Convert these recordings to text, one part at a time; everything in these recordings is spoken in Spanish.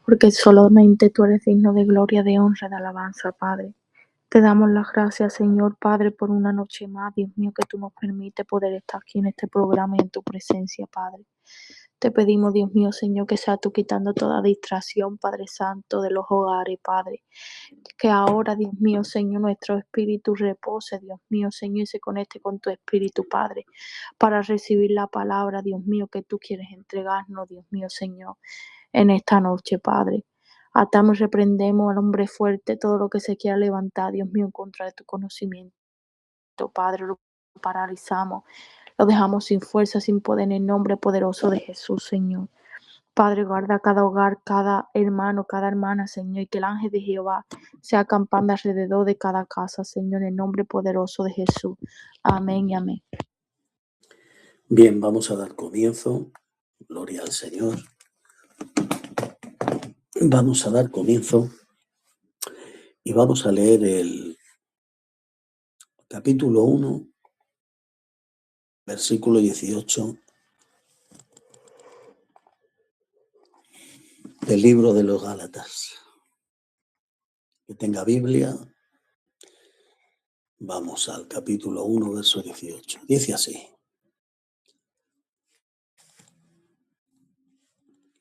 porque solamente tú eres digno de gloria, de honra, de alabanza, Padre. Te damos las gracias, Señor Padre, por una noche más, Dios mío, que tú nos permites poder estar aquí en este programa y en tu presencia, Padre. Te pedimos, Dios mío, Señor, que sea tú quitando toda distracción, Padre Santo, de los hogares, Padre. Que ahora, Dios mío, Señor, nuestro espíritu repose, Dios mío, Señor, y se conecte con tu espíritu, Padre, para recibir la palabra, Dios mío, que tú quieres entregarnos, Dios mío, Señor, en esta noche, Padre. Atamos y reprendemos al hombre fuerte todo lo que se quiera levantar, Dios mío, en contra de tu conocimiento, Padre. Lo paralizamos, lo dejamos sin fuerza, sin poder, en el nombre poderoso de Jesús, Señor. Padre, guarda cada hogar, cada hermano, cada hermana, Señor, y que el ángel de Jehová sea acampando alrededor de cada casa, Señor, en el nombre poderoso de Jesús. Amén y amén. Bien, vamos a dar comienzo. Gloria al Señor. Vamos a dar comienzo y vamos a leer el capítulo 1, versículo 18 del libro de los Gálatas. Que tenga Biblia, vamos al capítulo 1, verso 18. Dice así.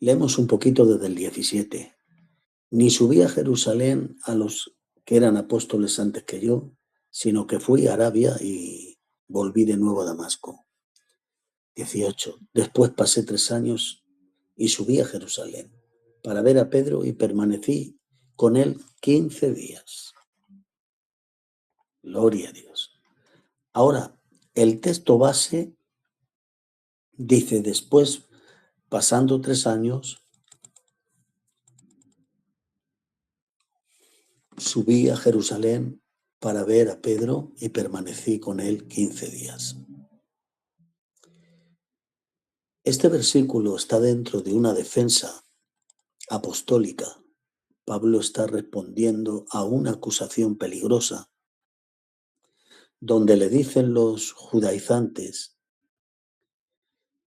Leemos un poquito desde el 17. Ni subí a Jerusalén a los que eran apóstoles antes que yo, sino que fui a Arabia y volví de nuevo a Damasco. 18. Después pasé 3 años y subí a Jerusalén para ver a Pedro y permanecí con él 15 días. Gloria a Dios. Ahora, el texto base dice, después, pasando 3 años, subí a Jerusalén para ver a Pedro y permanecí con él 15 días. Este versículo está dentro de una defensa apostólica. Pablo está respondiendo a una acusación peligrosa donde le dicen los judaizantes,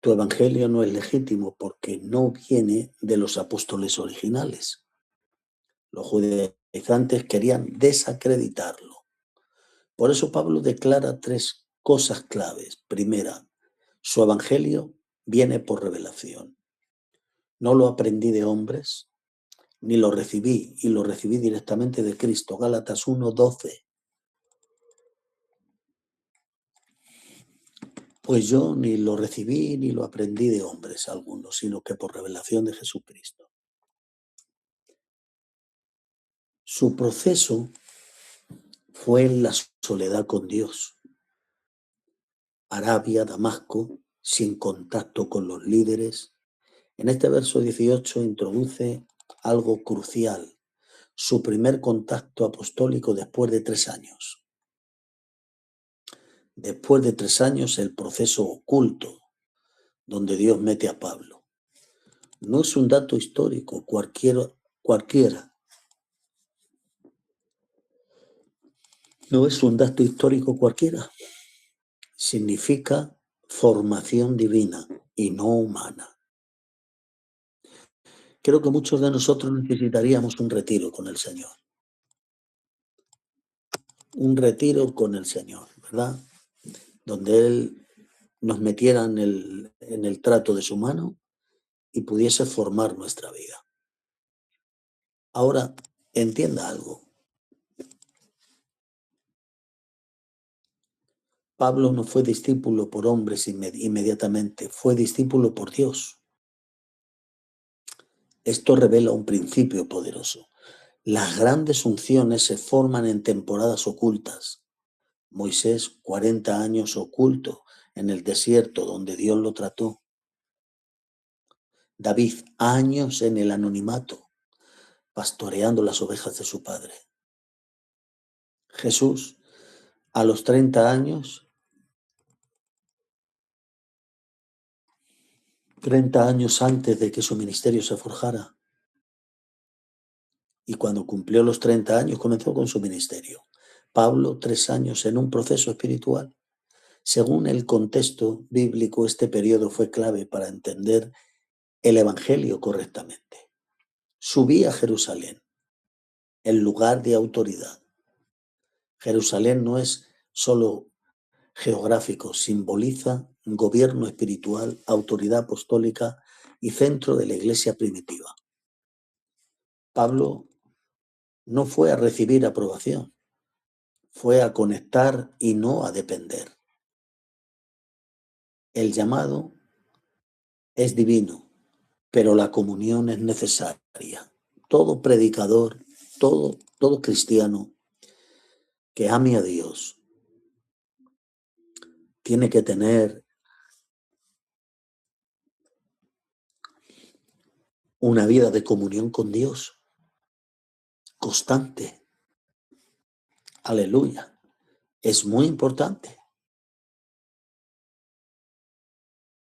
tu evangelio no es legítimo porque no viene de los apóstoles originales. Los judaizantes querían desacreditarlo. Por eso Pablo declara 3 cosas claves. Primera, su evangelio viene por revelación. No lo aprendí de hombres, ni lo recibí, y lo recibí directamente de Cristo. Gálatas 1:12. Pues yo ni lo recibí ni lo aprendí de hombres algunos, sino que por revelación de Jesucristo. Su proceso fue en la soledad con Dios. Arabia, Damasco, sin contacto con los líderes. En este verso 18 introduce algo crucial, su primer contacto apostólico después de 3 años. Después de 3 años, el proceso oculto, donde Dios mete a Pablo. No es un dato histórico cualquiera. No es un dato histórico cualquiera. Significa formación divina y no humana. Creo que muchos de nosotros necesitaríamos un retiro con el Señor. Un retiro con el Señor, ¿verdad? Donde Él nos metiera en el trato de su mano y pudiese formar nuestra vida. Ahora, entienda algo. Pablo no fue discípulo por hombres inmediatamente, fue discípulo por Dios. Esto revela un principio poderoso. Las grandes unciones se forman en temporadas ocultas. Moisés, 40 años oculto en el desierto donde Dios lo trató. David, años en el anonimato, pastoreando las ovejas de su padre. Jesús, a los 30 años, 30 años antes de que su ministerio se forjara. Y cuando cumplió los 30 años comenzó con su ministerio. Pablo, 3 años en un proceso espiritual. Según el contexto bíblico, este periodo fue clave para entender el evangelio correctamente. subí a Jerusalén, el lugar de autoridad. Jerusalén no es solo geográfico, simboliza gobierno espiritual, autoridad apostólica y centro de la iglesia primitiva. Pablo no fue a recibir aprobación, fue a conectar y no a depender. El llamado es divino, pero la comunión es necesaria. Todo predicador, todo cristiano que ame a Dios tiene que tener una vida de comunión con Dios constante. Aleluya. Es muy importante.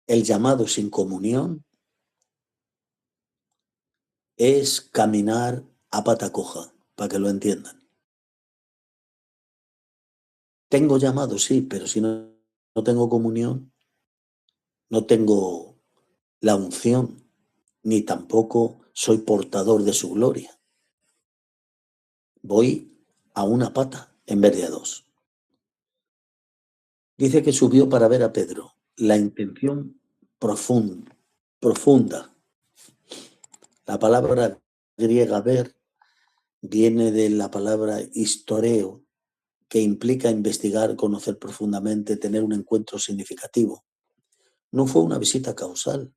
El llamado sin comunión es caminar a pata coja, para que lo entiendan. Tengo llamado, sí, pero si no tengo comunión, no tengo la unción, ni tampoco soy portador de su gloria. Voy a una pata en vez de a dos. Dice que subió para ver a Pedro. La intención profunda. La palabra griega ver viene de la palabra historeo, que implica investigar, conocer profundamente, tener un encuentro significativo. No fue una visita causal,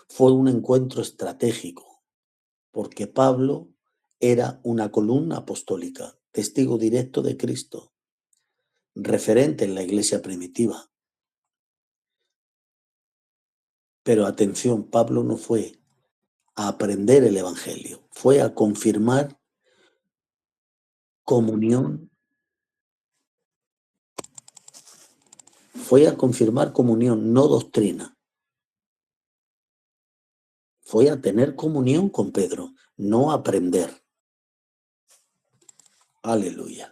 fue un encuentro estratégico, porque Pablo era una columna apostólica, testigo directo de Cristo, referente en la iglesia primitiva. Pero atención, Pablo no fue a aprender el evangelio, fue a confirmar comunión, no doctrina. Fue a tener comunión con Pedro, no aprender. Aleluya.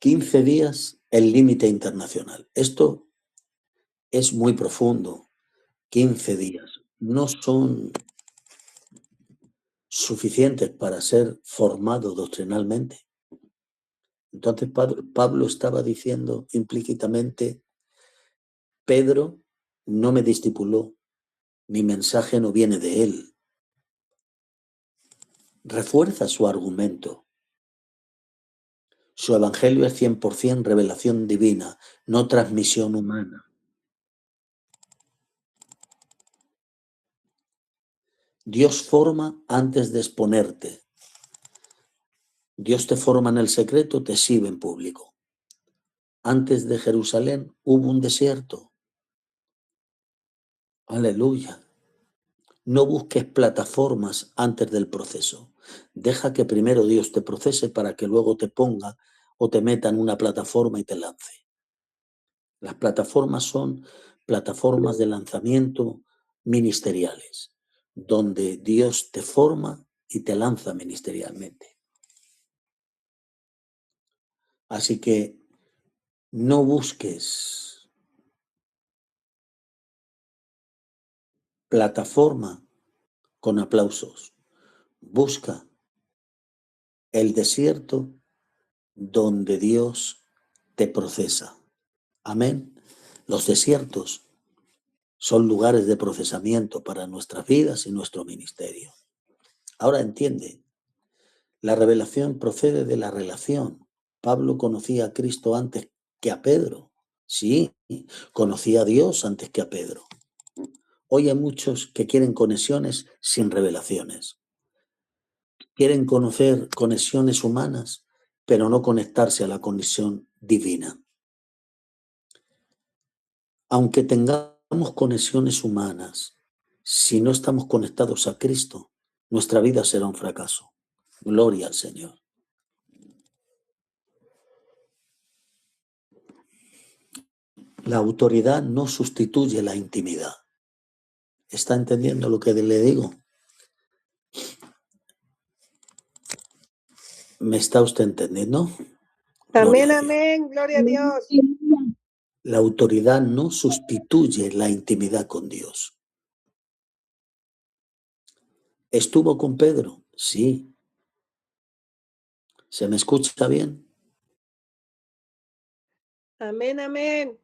$15 días, el límite internacional. Esto es muy profundo. 15 días no son suficientes para ser formado doctrinalmente. Entonces Pablo estaba diciendo implícitamente, Pedro no me discipuló, mi mensaje no viene de él. Refuerza su argumento. Su evangelio es 100% revelación divina, no transmisión humana. Dios forma antes de exponerte. Dios te forma en el secreto, te exhibe en público. Antes de Jerusalén hubo un desierto. Aleluya. No busques plataformas antes del proceso. Deja que primero Dios te procese para que luego te ponga o te meta en una plataforma y te lance. Las plataformas son plataformas de lanzamiento ministeriales, donde Dios te forma y te lanza ministerialmente. Así que no busques plataforma con aplausos. Busca el desierto donde Dios te procesa. Amén. Los desiertos son lugares de procesamiento para nuestras vidas y nuestro ministerio. Ahora entiende, la revelación procede de la relación. Pablo conocía a Cristo antes que a Pedro. Sí, conocía a Dios antes que a Pedro. Hoy hay muchos que quieren conexiones sin revelaciones. Quieren conocer conexiones humanas, pero no conectarse a la conexión divina. Aunque tengamos conexiones humanas, si no estamos conectados a Cristo, nuestra vida será un fracaso. Gloria al Señor. La autoridad no sustituye la intimidad. ¿Está entendiendo lo que le digo? ¿Me está usted entendiendo? Amén, amén. Gloria a Dios. La autoridad no sustituye la intimidad con Dios. ¿Estuvo con Pedro? Sí. ¿Se me escucha bien? Amén, amén.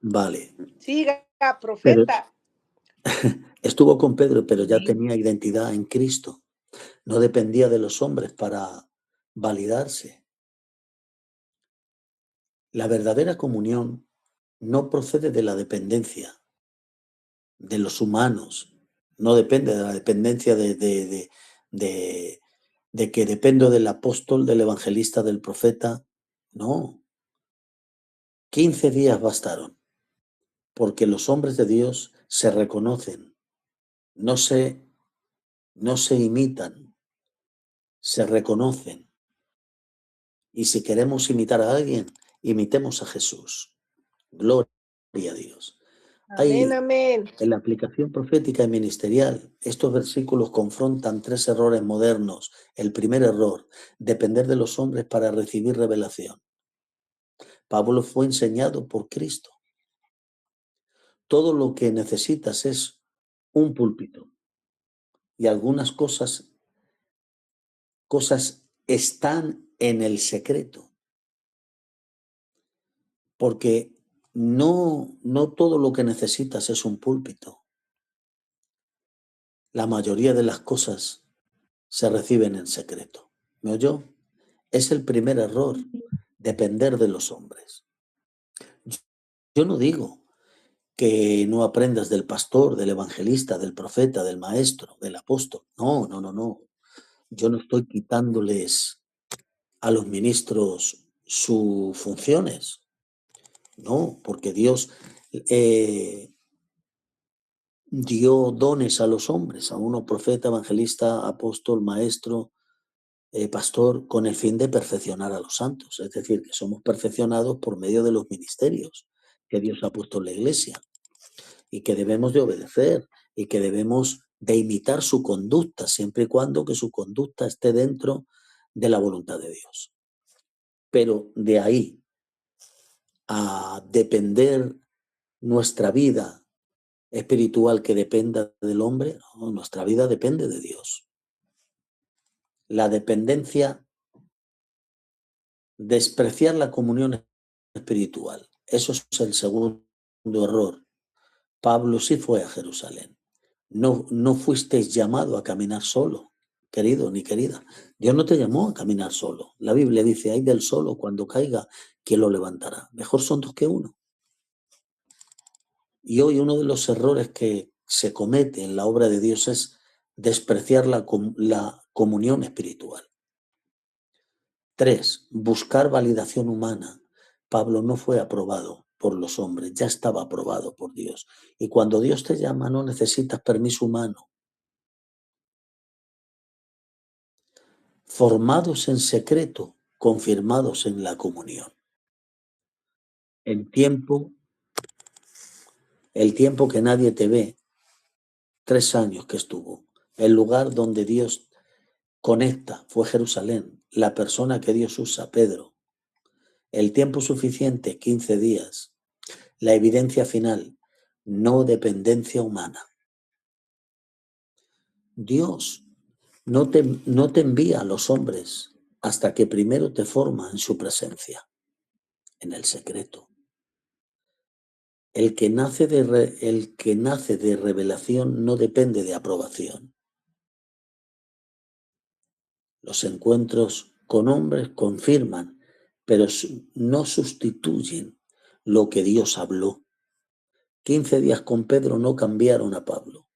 Vale. Siga, Pero profeta. estuvo con Pedro, pero ya Sí. tenía identidad en Cristo. No dependía de los hombres para validarse. La verdadera comunión no procede de la dependencia de los humanos, no depende de la dependencia de que dependo del apóstol, del evangelista, del profeta. No, 15 días bastaron, porque los hombres de Dios se reconocen, no se, no se imitan, se reconocen. Y si queremos imitar a alguien, imitemos a Jesús. Gloria a Dios. Amén, Hay amén. En la aplicación profética y ministerial, estos versículos confrontan 3 errores modernos. El primer error, depender de los hombres para recibir revelación. Pablo fue enseñado por Cristo. Todo lo que necesitas es un púlpito y algunas cosas están en el secreto, porque no todo lo que necesitas es un púlpito. La mayoría de las cosas se reciben en secreto. ¿Me oyó? Es el primer error, depender de los hombres. Yo no digo que no aprendas del pastor, del evangelista, del profeta, del maestro, del apóstol. No, no, no, no. Yo no estoy quitándoles a los ministros sus funciones. No, porque Dios dio dones a los hombres, a uno profeta, evangelista, apóstol, maestro, pastor, con el fin de perfeccionar a los santos. Es decir, que somos perfeccionados por medio de los ministerios que Dios ha puesto en la iglesia y que debemos de obedecer y que debemos de imitar su conducta, siempre y cuando que su conducta esté dentro de la voluntad de Dios. Pero de ahí a depender nuestra vida espiritual que dependa del hombre, no, nuestra vida depende de Dios. La dependencia, despreciar la comunión espiritual. Eso es el segundo error. Pablo sí fue a Jerusalén. No fuisteis llamado a caminar solo, querido ni querida. Dios no te llamó a caminar solo. La Biblia dice, hay del solo cuando caiga, ¿quién lo levantará? Mejor son dos que uno. Y hoy uno de los errores que se comete en la obra de Dios es despreciar la comunión espiritual. 3, buscar validación humana. Pablo no fue aprobado por los hombres, ya estaba aprobado por Dios. Y cuando Dios te llama no necesitas permiso humano. Formados en secreto, confirmados en la comunión. El tiempo que nadie te ve, 3 años que estuvo. El lugar donde Dios conecta fue Jerusalén. La persona que Dios usa, Pedro. El tiempo suficiente, 15 días. La evidencia final, no dependencia humana. Dios no te envía a los hombres hasta que primero te forma en su presencia, en el secreto. El que nace de revelación no depende de aprobación. Los encuentros con hombres confirman, pero no sustituyen lo que Dios habló. 15 días con Pedro no cambiaron a Pablo,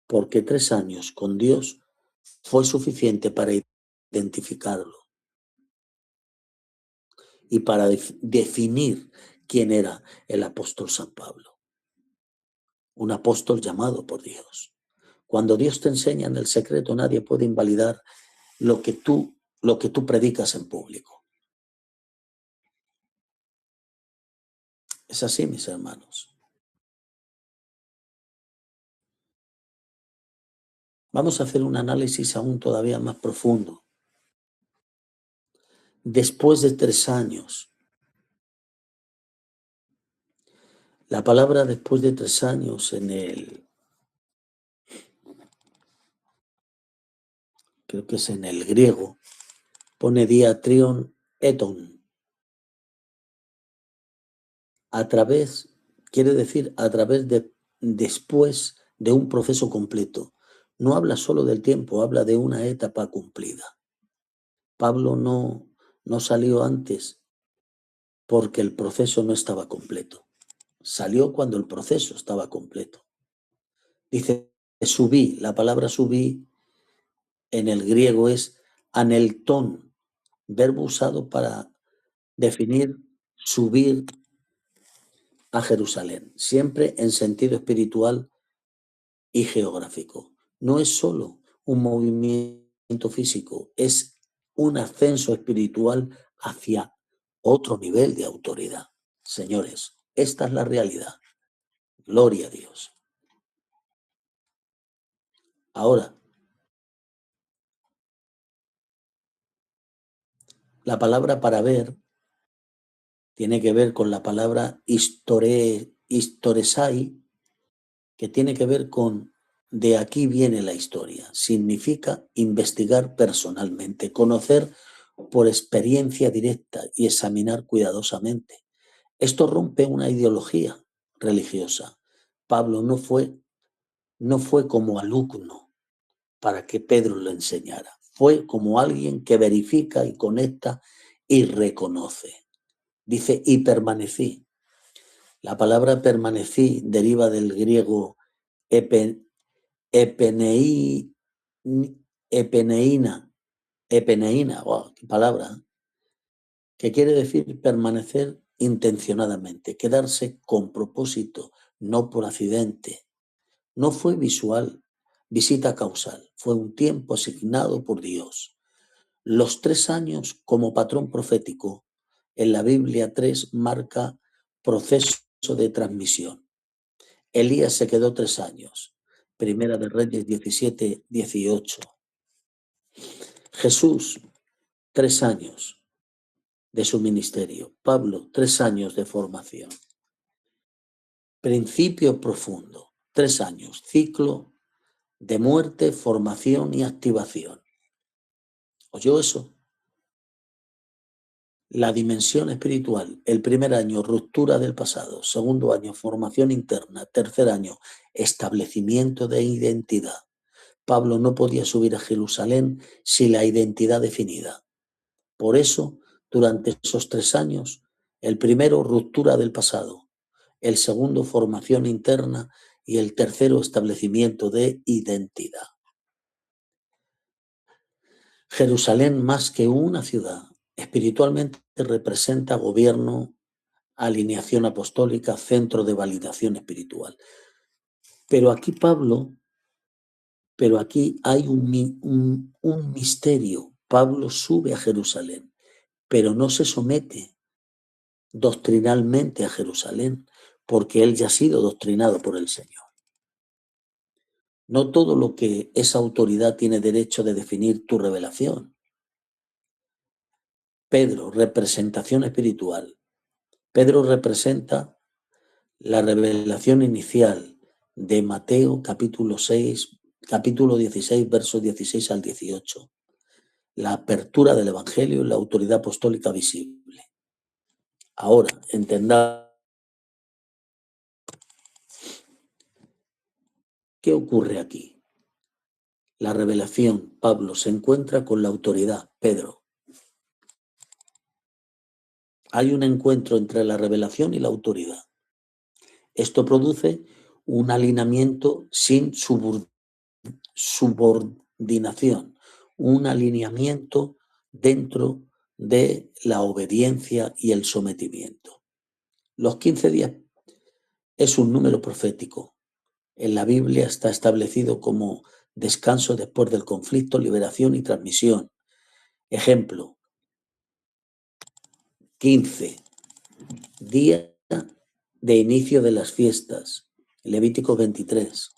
porque 3 años con Dios fue suficiente para identificarlo y para definir quién era el apóstol San Pablo. Un apóstol llamado por Dios. Cuando Dios te enseña en el secreto, nadie puede invalidar lo que tú predicas en público. Es así, mis hermanos. Vamos a hacer un análisis aún todavía más profundo. Después de 3 años, La palabra después de 3 años creo que es en el griego, pone diatrion eton. Quiere decir a través de, después de un proceso completo. No habla solo del tiempo, habla de una etapa cumplida. Pablo no salió antes porque el proceso no estaba completo. Salió cuando el proceso estaba completo. Dice, subí, la palabra subí en el griego es aneltón, verbo usado para definir subir a Jerusalén, siempre en sentido espiritual y geográfico. No es solo un movimiento físico, es un ascenso espiritual hacia otro nivel de autoridad. Señores, esta es la realidad. Gloria a Dios. Ahora, la palabra para ver tiene que ver con la palabra historesai, que tiene que ver con de aquí viene la historia. Significa investigar personalmente, conocer por experiencia directa y examinar cuidadosamente. Esto rompe una ideología religiosa. Pablo no fue como alumno para que Pedro lo enseñara. Fue como alguien que verifica y conecta y reconoce. Dice, y permanecí. La palabra permanecí deriva del griego epeneína, wow, qué palabra, que quiere decir permanecer intencionadamente, quedarse con propósito, no por accidente. No fue visita causal, fue un tiempo asignado por Dios. Los 3 años como patrón profético en la Biblia 3 marca proceso de transmisión. Elías se quedó 3 años. Primera de Reyes 17, 18. Jesús, 3 años de su ministerio. Pablo, 3 años de formación. Principio profundo, 3 años. Ciclo de muerte, formación y activación. ¿Oyó eso? La dimensión espiritual. El primer año, ruptura del pasado. Segundo año, formación interna. Tercer año, establecimiento de identidad. Pablo no podía subir a Jerusalén sin la identidad definida. Por eso, durante esos 3 años, el primero, ruptura del pasado. El segundo, formación interna. Y el tercero, establecimiento de identidad. Jerusalén, más que una ciudad, espiritualmente representa gobierno, alineación apostólica, centro de validación espiritual. Pero aquí hay un misterio. Pablo sube a Jerusalén, pero no se somete doctrinalmente a Jerusalén, porque él ya ha sido doctrinado por el Señor. No todo lo que es autoridad tiene derecho de definir tu revelación. Pedro, representación espiritual. Pedro representa la revelación inicial de Mateo capítulo 16, versos 16 al 18. La apertura del Evangelio y la autoridad apostólica visible. Ahora, entendamos qué ocurre aquí. La revelación, Pablo se encuentra con la autoridad, Pedro. Hay un encuentro entre la revelación y la autoridad. Esto produce un alineamiento sin subordinación, un alineamiento dentro de la obediencia y el sometimiento. Los 15 días es un número profético. En la Biblia está establecido como descanso después del conflicto, liberación y transmisión. Ejemplo, 15, día de inicio de las fiestas, Levítico 23.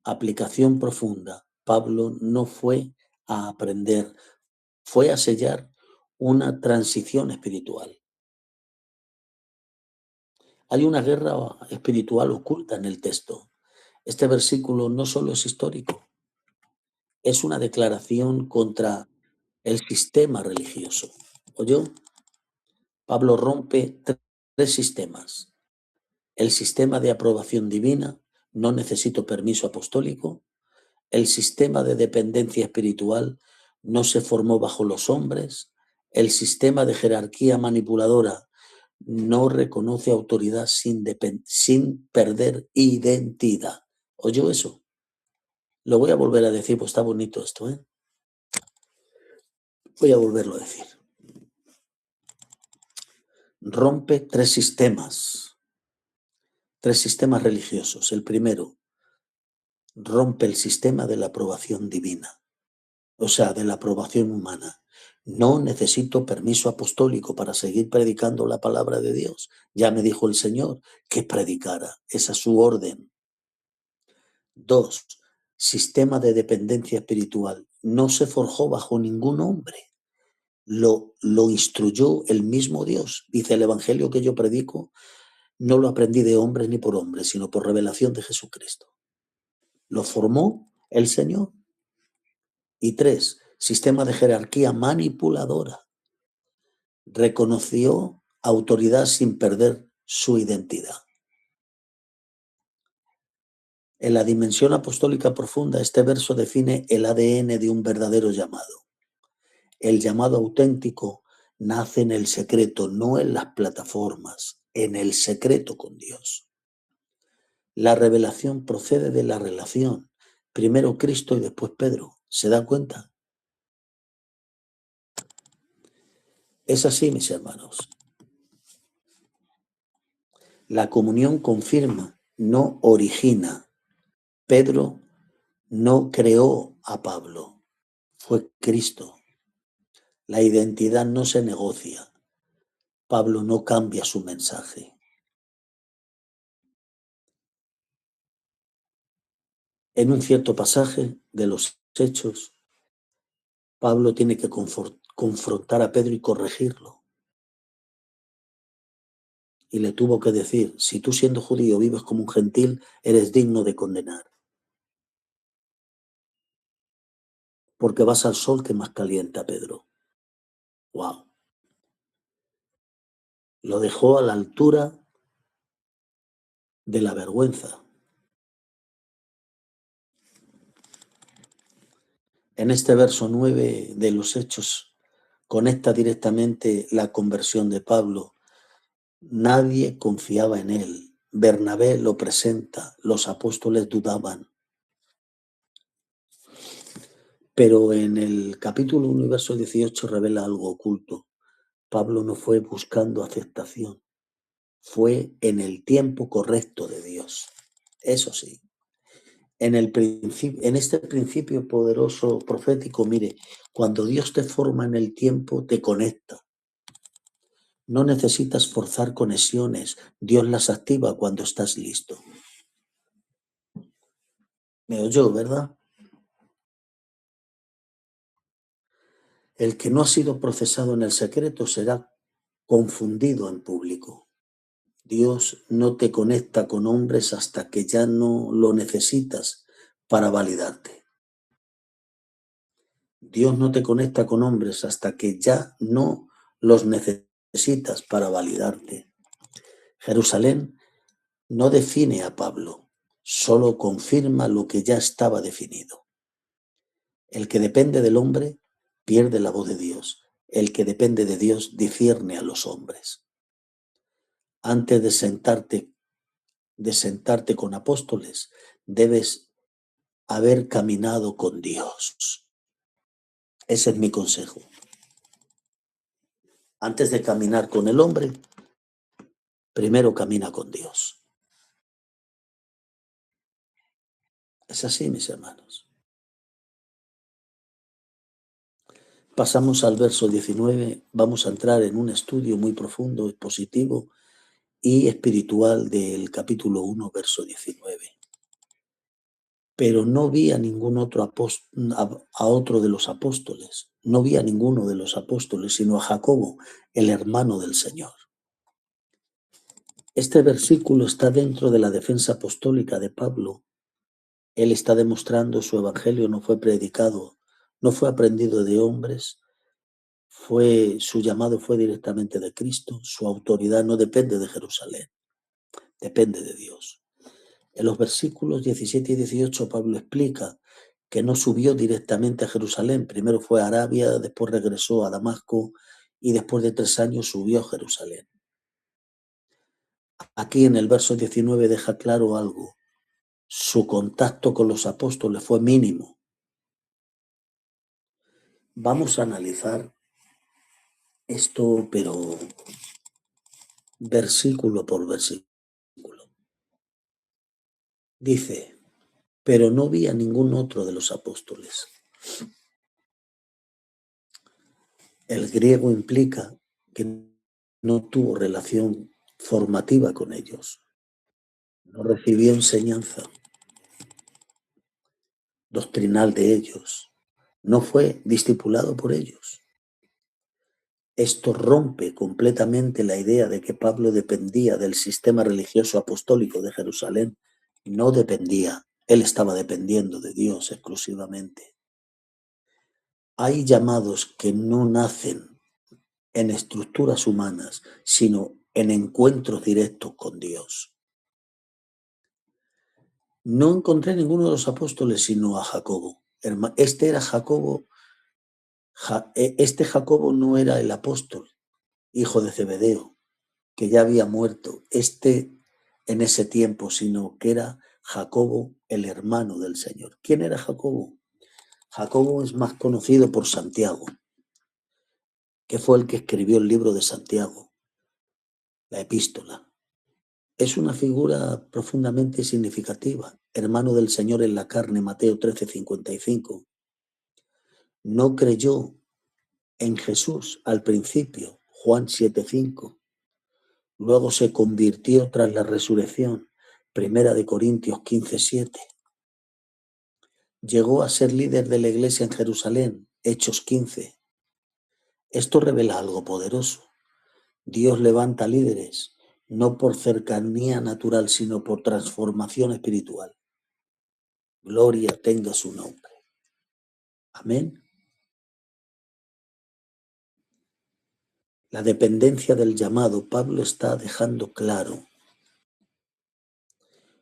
Aplicación profunda. Pablo no fue a aprender, fue a sellar una transición espiritual. Hay una guerra espiritual oculta en el texto. Este versículo no solo es histórico, es una declaración contra el sistema religioso. ¿Oyó? Pablo rompe tres sistemas. El sistema de aprobación divina, no necesito permiso apostólico. El sistema de dependencia espiritual no se formó bajo los hombres. El sistema de jerarquía manipuladora no reconoce autoridad sin perder identidad. ¿Oyó eso? Lo voy a volver a decir, pues está bonito esto, ¿eh? Voy a volverlo a decir. Rompe tres sistemas religiosos. El primero, rompe el sistema de la aprobación divina, o sea, de la aprobación humana. No necesito permiso apostólico para seguir predicando la palabra de Dios. Ya me dijo el Señor que predicara. Esa es su orden. 2. Sistema de dependencia espiritual. No se forjó bajo ningún hombre. Lo instruyó el mismo Dios. Dice el Evangelio que yo predico, no lo aprendí de hombres ni por hombres, sino por revelación de Jesucristo. Lo formó el Señor. Y 3. Sistema de jerarquía manipuladora. Reconoció autoridad sin perder su identidad. En la dimensión apostólica profunda, este verso define el ADN de un verdadero llamado. El llamado auténtico nace en el secreto, no en las plataformas, en el secreto con Dios. La revelación procede de la relación. Primero Cristo y después Pedro. ¿Se da cuenta? Es así, mis hermanos. La comunión confirma, no origina. Pedro no creó a Pablo, fue Cristo. La identidad no se negocia. Pablo no cambia su mensaje. En un cierto pasaje de los Hechos, Pablo tiene que confrontar a Pedro y corregirlo. Y le tuvo que decir, si tú siendo judío vives como un gentil, eres digno de condenar. Porque vas al sol que más calienta, Pedro. ¡Wow! Lo dejó a la altura de la vergüenza. En este verso 9 de los Hechos conecta directamente la conversión de Pablo. Nadie confiaba en él. Bernabé lo presenta, los apóstoles dudaban. Pero en el capítulo 1, verso 18 revela algo oculto. Pablo no fue buscando aceptación, fue en el tiempo correcto de Dios. Eso sí. En este principio poderoso profético, mire, cuando Dios te forma en el tiempo, te conecta. No necesitas forzar conexiones, Dios las activa cuando estás listo. ¿Me oyó, verdad? El que no ha sido procesado en el secreto será confundido en público. Dios no te conecta con hombres hasta que ya no lo necesitas para validarte. Dios no te conecta con hombres hasta que ya no los necesitas para validarte. Jerusalén no define a Pablo, solo confirma lo que ya estaba definido. El que depende del hombre pierde la voz de Dios. El que depende de Dios discierne a los hombres. Antes de sentarte con apóstoles, debes haber caminado con Dios. Ese es mi consejo. Antes de caminar con el hombre, primero camina con Dios. Es así, mis hermanos. Pasamos al verso 19. Vamos a entrar en un estudio muy profundo, expositivo y espiritual del capítulo 1, verso 19. Pero no vi a ningún otro a otro de los apóstoles. No vi a ninguno de los apóstoles, sino a Jacobo, el hermano del Señor. Este versículo está dentro de la defensa apostólica de Pablo. Él está demostrando su evangelio no fue predicado, no fue aprendido de hombres, su llamado fue directamente de Cristo, su autoridad no depende de Jerusalén, depende de Dios. En los versículos 17 y 18 Pablo explica que no subió directamente a Jerusalén, primero fue a Arabia, después regresó a Damasco y después de 3 años subió a Jerusalén. Aquí en el verso 19 deja claro algo, su contacto con los apóstoles fue mínimo. Vamos a analizar esto, pero versículo por versículo. Dice, pero no vi a ningún otro de los apóstoles. El griego implica que no tuvo relación formativa con ellos, no recibió enseñanza doctrinal de ellos, no fue discipulado por ellos. Esto rompe completamente la idea de que Pablo dependía del sistema religioso apostólico de Jerusalén. No dependía, él estaba dependiendo de Dios exclusivamente. Hay llamados que no nacen en estructuras humanas, sino en encuentros directos con Dios. No encontré ninguno de los apóstoles sino a Jacobo. Este era Jacobo. Este Jacobo no era el apóstol, hijo de Zebedeo, que ya había muerto en ese tiempo, sino que era Jacobo, el hermano del Señor. ¿Quién era Jacobo? Jacobo es más conocido por Santiago, que fue el que escribió el libro de Santiago, la epístola. Es una figura profundamente significativa, hermano del Señor en la carne, Mateo 13:55. No creyó en Jesús al principio, Juan 7:5. Luego se convirtió tras la resurrección, Primera de Corintios 15:7. Llegó a ser líder de la iglesia en Jerusalén, Hechos 15. Esto revela algo poderoso. Dios levanta líderes, no por cercanía natural, sino por transformación espiritual. Gloria tenga su nombre. Amén. La dependencia del llamado, Pablo está dejando claro.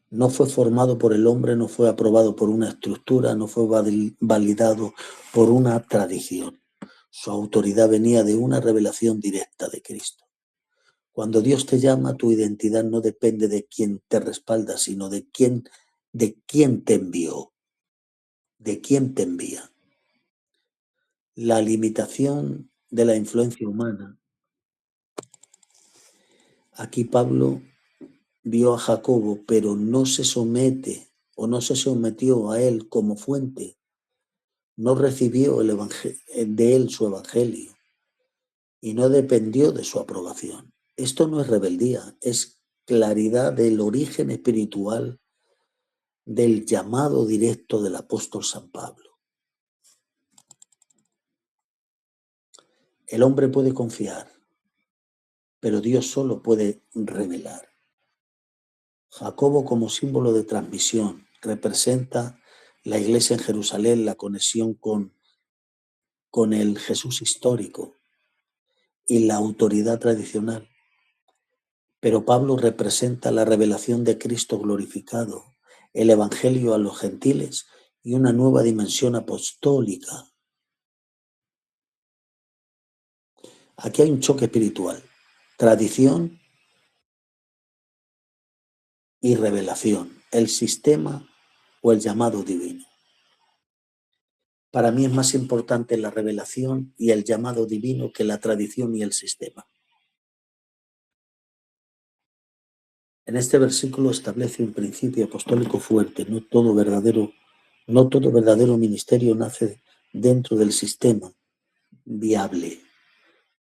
No fue formado por el hombre, no fue aprobado por una estructura, no fue validado por una tradición. Su autoridad venía de una revelación directa de Cristo. Cuando Dios te llama, tu identidad no depende de quién te respalda, sino de quién te envió, de quién te envía. La limitación de la influencia humana. Aquí Pablo vio a Jacobo, pero no se somete o no se sometió a él como fuente. No recibió de él su evangelio y no dependió de su aprobación. Esto no es rebeldía, es claridad del origen espiritual del llamado directo del apóstol San Pablo. El hombre puede confiar, pero Dios solo puede revelar. Jacobo como símbolo de transmisión representa la iglesia en Jerusalén, la conexión con el Jesús histórico y la autoridad tradicional. Pero Pablo representa la revelación de Cristo glorificado, el evangelio a los gentiles y una nueva dimensión apostólica. Aquí hay un choque espiritual, tradición y revelación, el sistema o el llamado divino. Para mí es más importante la revelación y el llamado divino que la tradición y el sistema. En este versículo establece un principio apostólico fuerte. No todo verdadero ministerio nace dentro del sistema viable.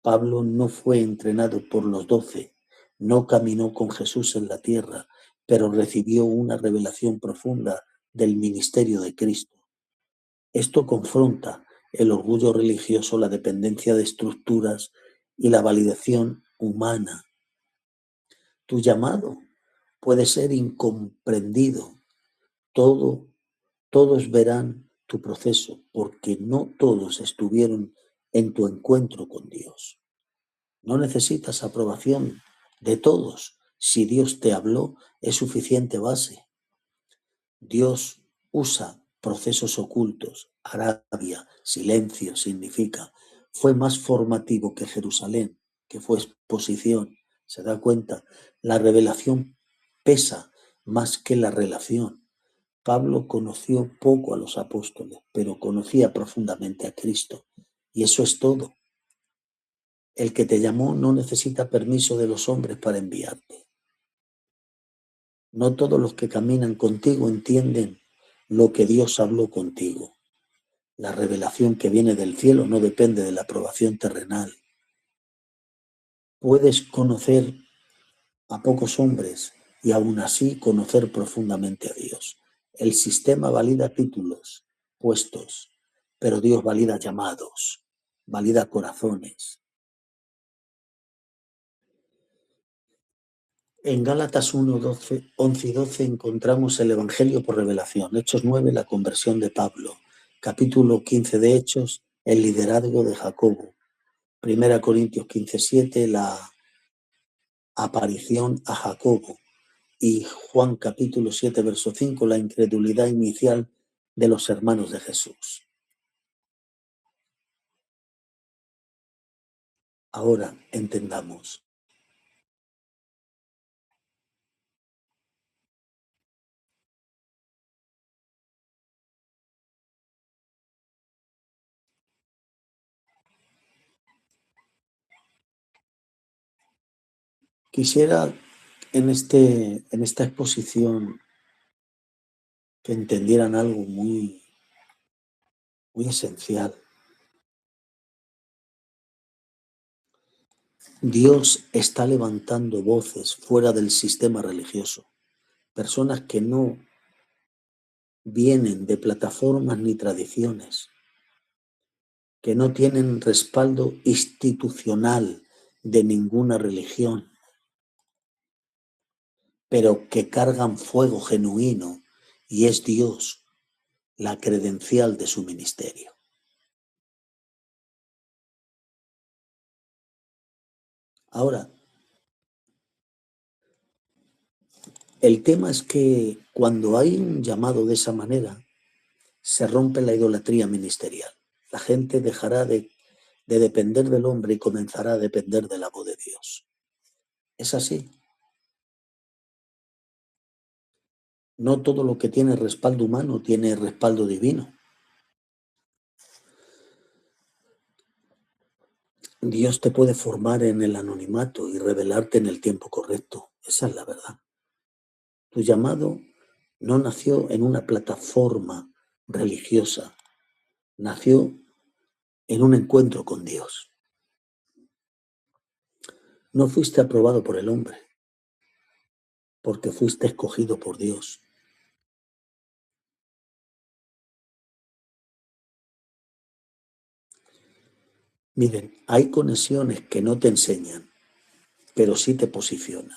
Pablo no fue entrenado por los 12, no caminó con Jesús en la tierra, pero recibió una revelación profunda del ministerio de Cristo. Esto confronta el orgullo religioso, la dependencia de estructuras y la validación humana. Tu llamado puede ser incomprendido. Todos verán tu proceso, porque no todos estuvieron en tu encuentro con Dios. No necesitas aprobación de todos. Si Dios te habló, es suficiente base. Dios usa procesos ocultos. Arabia, silencio significa. Fue más formativo que Jerusalén, que fue exposición. ¿Se da cuenta? La revelación pesa más que la relación. Pablo conoció poco a los apóstoles, pero conocía profundamente a Cristo. Y eso es todo. El que te llamó no necesita permiso de los hombres para enviarte. No todos los que caminan contigo entienden lo que Dios habló contigo. La revelación que viene del cielo no depende de la aprobación terrenal. Puedes conocer a pocos hombres y aún así conocer profundamente a Dios. El sistema valida títulos, puestos, pero Dios valida llamados, valida corazones. En Gálatas 1, 11 y 12 encontramos el Evangelio por revelación. Hechos 9, la conversión de Pablo. Capítulo 15 de Hechos, el liderazgo de Jacobo. 1 Corintios 15, 7, la aparición a Jacobo. Y Juan capítulo 7, verso 5, la incredulidad inicial de los hermanos de Jesús. Ahora entendamos. Quisiera en esta exposición que entendieran algo muy esencial. Dios está levantando voces fuera del sistema religioso, personas que no vienen de plataformas ni tradiciones, que no tienen respaldo institucional de ninguna religión, pero que cargan fuego genuino y es Dios la credencial de su ministerio. Ahora, el tema es que cuando hay un llamado de esa manera, se rompe la idolatría ministerial. La gente dejará de depender del hombre y comenzará a depender de la voz de Dios. Es así. No todo lo que tiene respaldo humano tiene respaldo divino. Dios te puede formar en el anonimato y revelarte en el tiempo correcto. Esa es la verdad. Tu llamado no nació en una plataforma religiosa, nació en un encuentro con Dios. No fuiste aprobado por el hombre, porque fuiste escogido por Dios. Miren, hay conexiones que no te enseñan, pero sí te posicionan.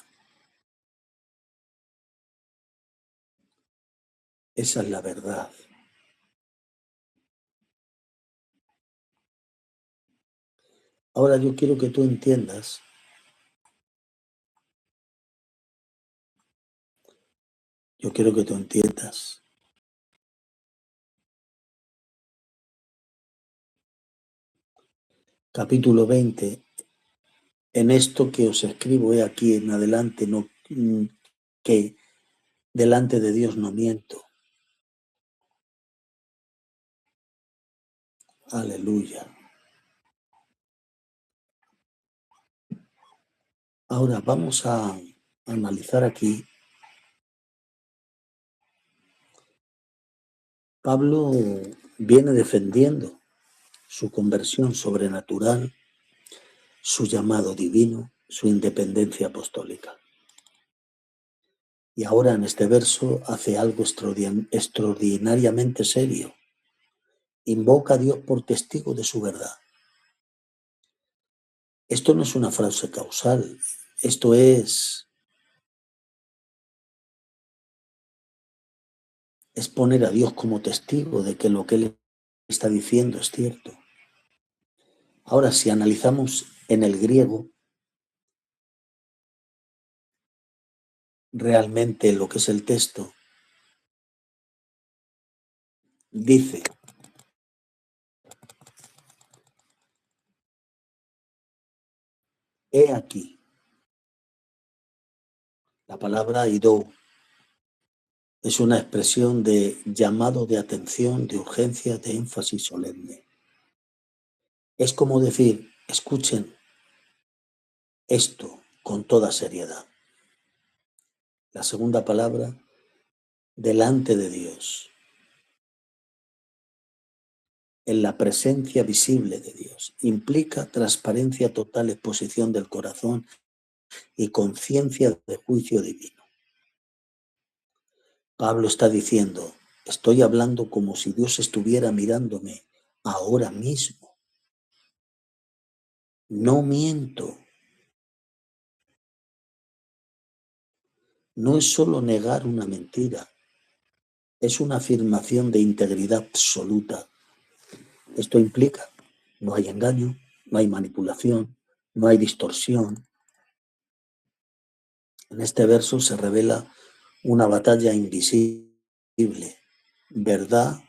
Esa es la verdad. Ahora yo quiero que tú entiendas capítulo 20, en esto que os escribo he aquí en adelante, no, que delante de Dios no miento. Aleluya. Ahora vamos a analizar aquí. Pablo viene defendiendo su conversión sobrenatural, su llamado divino, su independencia apostólica. Y ahora en este verso hace algo extraordinariamente serio. Invoca a Dios por testigo de su verdad. Esto no es una frase causal, esto es es poner a Dios como testigo de que lo que Él está diciendo es cierto. Ahora, si analizamos en el griego, realmente lo que es el texto, dice: he aquí. La palabra idou es una expresión de llamado de atención, de urgencia, de énfasis solemne. Es como decir: escuchen esto con toda seriedad. La segunda palabra, delante de Dios, en la presencia visible de Dios, implica transparencia total, exposición del corazón y conciencia de juicio divino. Pablo está diciendo: estoy hablando como si Dios estuviera mirándome ahora mismo. No miento. No es solo negar una mentira, es una afirmación de integridad absoluta. Esto implica: no hay engaño, no hay manipulación, no hay distorsión. En este verso se revela una batalla invisible, verdad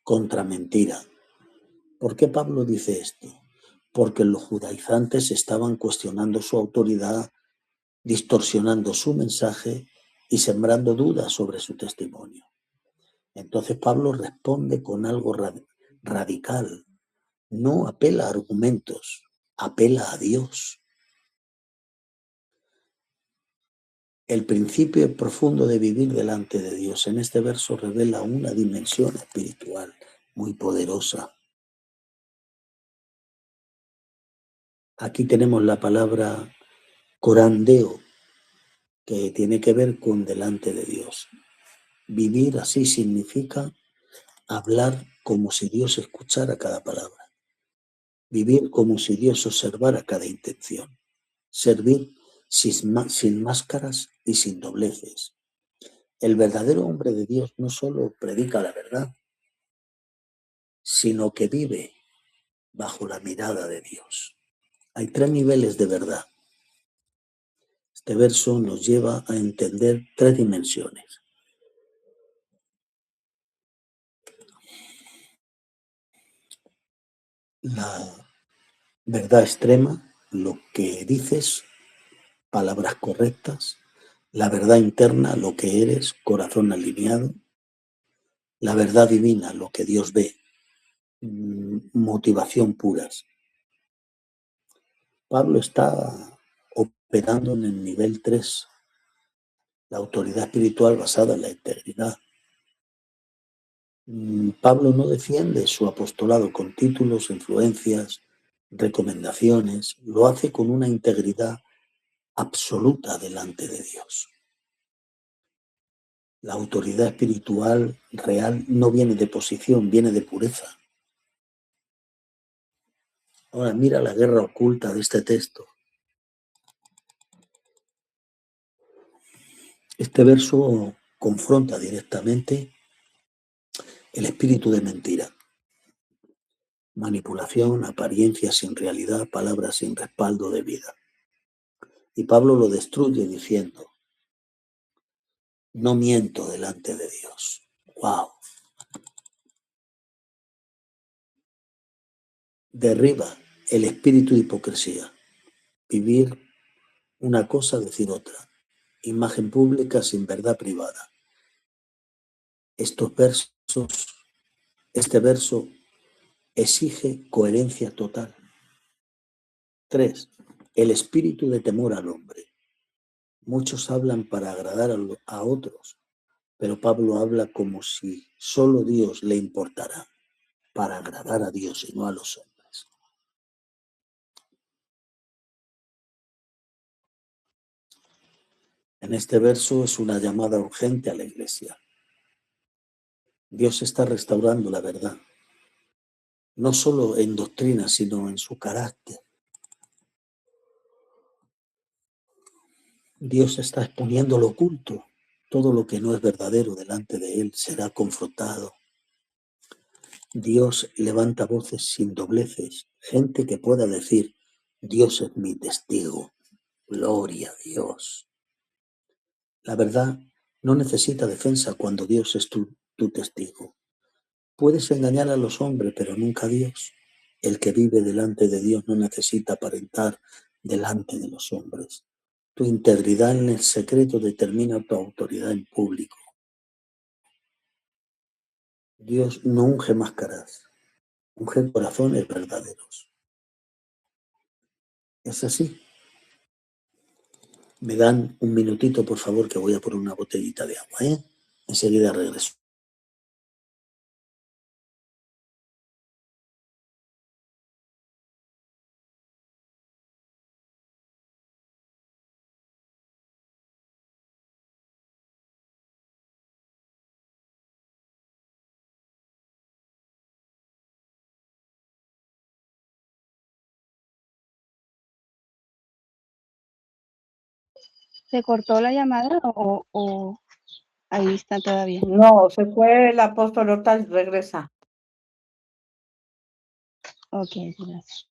contra mentira. ¿Por qué Pablo dice esto? Porque los judaizantes estaban cuestionando su autoridad, distorsionando su mensaje y sembrando dudas sobre su testimonio. Entonces Pablo responde con algo radical. No apela a argumentos, apela a Dios. El principio profundo de vivir delante de Dios en este verso revela una dimensión espiritual muy poderosa. Aquí tenemos la palabra corandeo, que tiene que ver con delante de Dios. Vivir así significa hablar como si Dios escuchara cada palabra. Vivir como si Dios observara cada intención. Servir sin máscaras y sin dobleces. El verdadero hombre de Dios no solo predica la verdad, sino que vive bajo la mirada de Dios. Hay 3 niveles de verdad. Este verso nos lleva a entender 3 dimensiones. La verdad extrema, lo que dices, palabras correctas. La verdad interna, lo que eres, corazón alineado. La verdad divina, lo que Dios ve, motivación puras. Pablo está operando en el nivel 3, la autoridad espiritual basada en la integridad. Pablo no defiende su apostolado con títulos, influencias, recomendaciones, lo hace con una integridad absoluta delante de Dios. La autoridad espiritual real no viene de posición, viene de pureza. Ahora mira la guerra oculta de este texto. Este verso confronta directamente el espíritu de mentira. Manipulación, apariencia sin realidad, palabras sin respaldo de vida. Y Pablo lo destruye diciendo: no miento delante de Dios. ¡Wow! Derriba el espíritu de hipocresía. Vivir una cosa, decir otra. Imagen pública sin verdad privada. Este verso exige coherencia total. 3. El espíritu de temor al hombre. Muchos hablan para agradar a otros, pero Pablo habla como si solo Dios le importara, para agradar a Dios y no a los hombres. En este verso es una llamada urgente a la iglesia. Dios está restaurando la verdad, no solo en doctrina, sino en su carácter. Dios está exponiendo lo oculto Todo lo que no es verdadero delante de Él será confrontado. Dios levanta voces sin dobleces, gente que pueda decir, Dios es mi testigo, gloria a Dios. La verdad no necesita defensa cuando Dios es tu testigo. Puedes engañar a los hombres, pero nunca a Dios. El que vive delante de Dios no necesita aparentar delante de los hombres. Tu integridad en el secreto determina tu autoridad en público. Dios no unge máscaras, unge corazones verdaderos. Es así. Me dan un minutito, por favor, que voy a por una botellita de agua, ¿eh? Enseguida regreso. ¿Se cortó la llamada o ahí está todavía? No, se fue el apóstol Horta y regresa. Ok, gracias.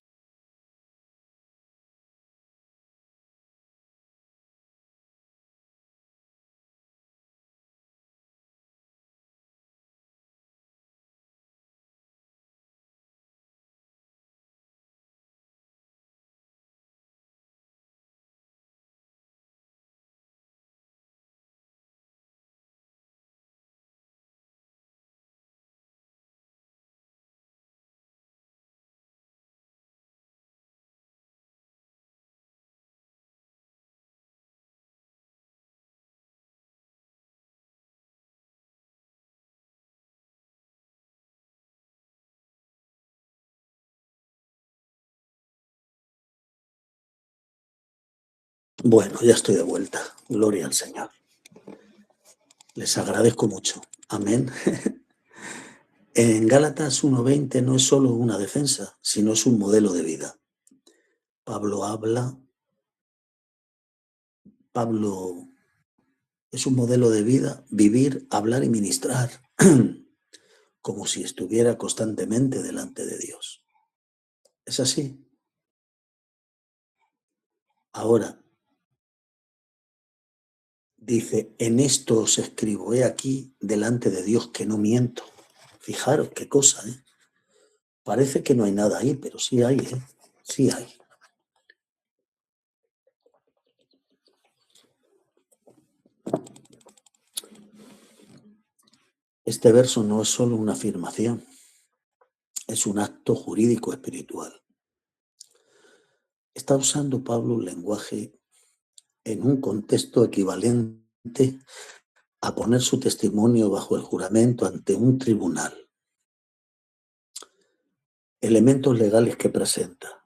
Bueno, ya estoy de vuelta. Gloria al Señor. Les agradezco mucho. Amén. En Gálatas 1:20 no es solo una defensa, sino es un modelo de vida. Pablo es un modelo de vida, vivir, hablar y ministrar, como si estuviera constantemente delante de Dios. ¿Es así? Ahora, dice, en esto os escribo, he aquí delante de Dios que no miento. Fijaros qué cosa, ¿eh? Parece que no hay nada ahí, pero sí hay, ¿eh? Sí hay. Este verso no es solo una afirmación, es un acto jurídico espiritual. Está usando Pablo un lenguaje en un contexto equivalente a poner su testimonio bajo el juramento ante un tribunal. Elementos legales que presenta.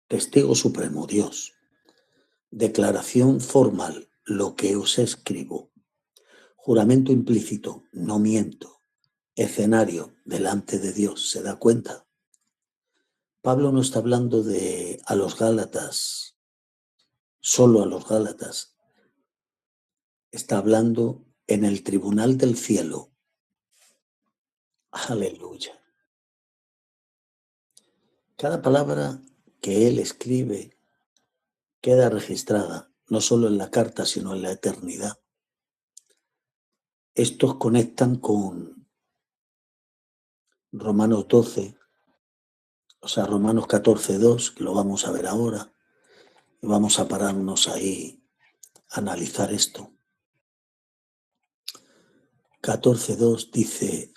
Testigo supremo, Dios. Declaración formal, lo que os escribo. Juramento implícito, no miento. Escenario, delante de Dios, ¿se da cuenta? Pablo no está hablando a los Gálatas, solo a los Gálatas. Está hablando en el tribunal del cielo. Aleluya. Cada palabra que él escribe queda registrada, no solo en la carta, sino en la eternidad. Estos conectan con Romanos 12, Romanos 14:2, que lo vamos a ver ahora, y vamos a pararnos ahí a analizar esto. 14:2 dice,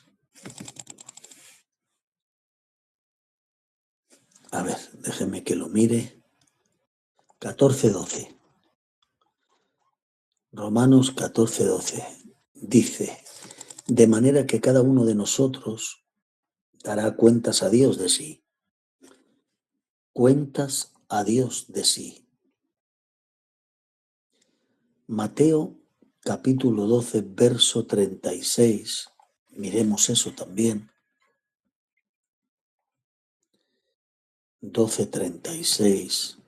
a ver, déjeme que lo mire. 14:12. Romanos 14:12 dice, de manera que cada uno de nosotros dará cuentas a Dios de sí. Cuentas a Dios de sí. Mateo capítulo 12, verso 36. Miremos eso también. 12:36.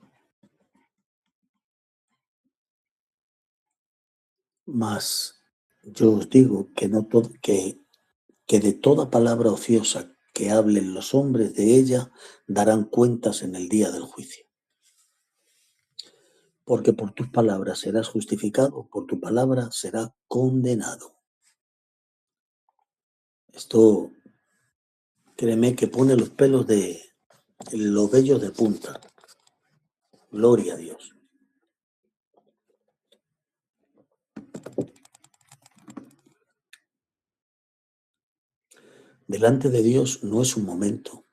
Más yo os digo que, no que de toda palabra ociosa que hablen los hombres de ella darán cuentas en el día del juicio. Porque por tus palabras serás justificado, por tu palabra será condenado. Esto, créeme que pone los pelos de los vellos de punta. Gloria a Dios. Delante de Dios no es un momento,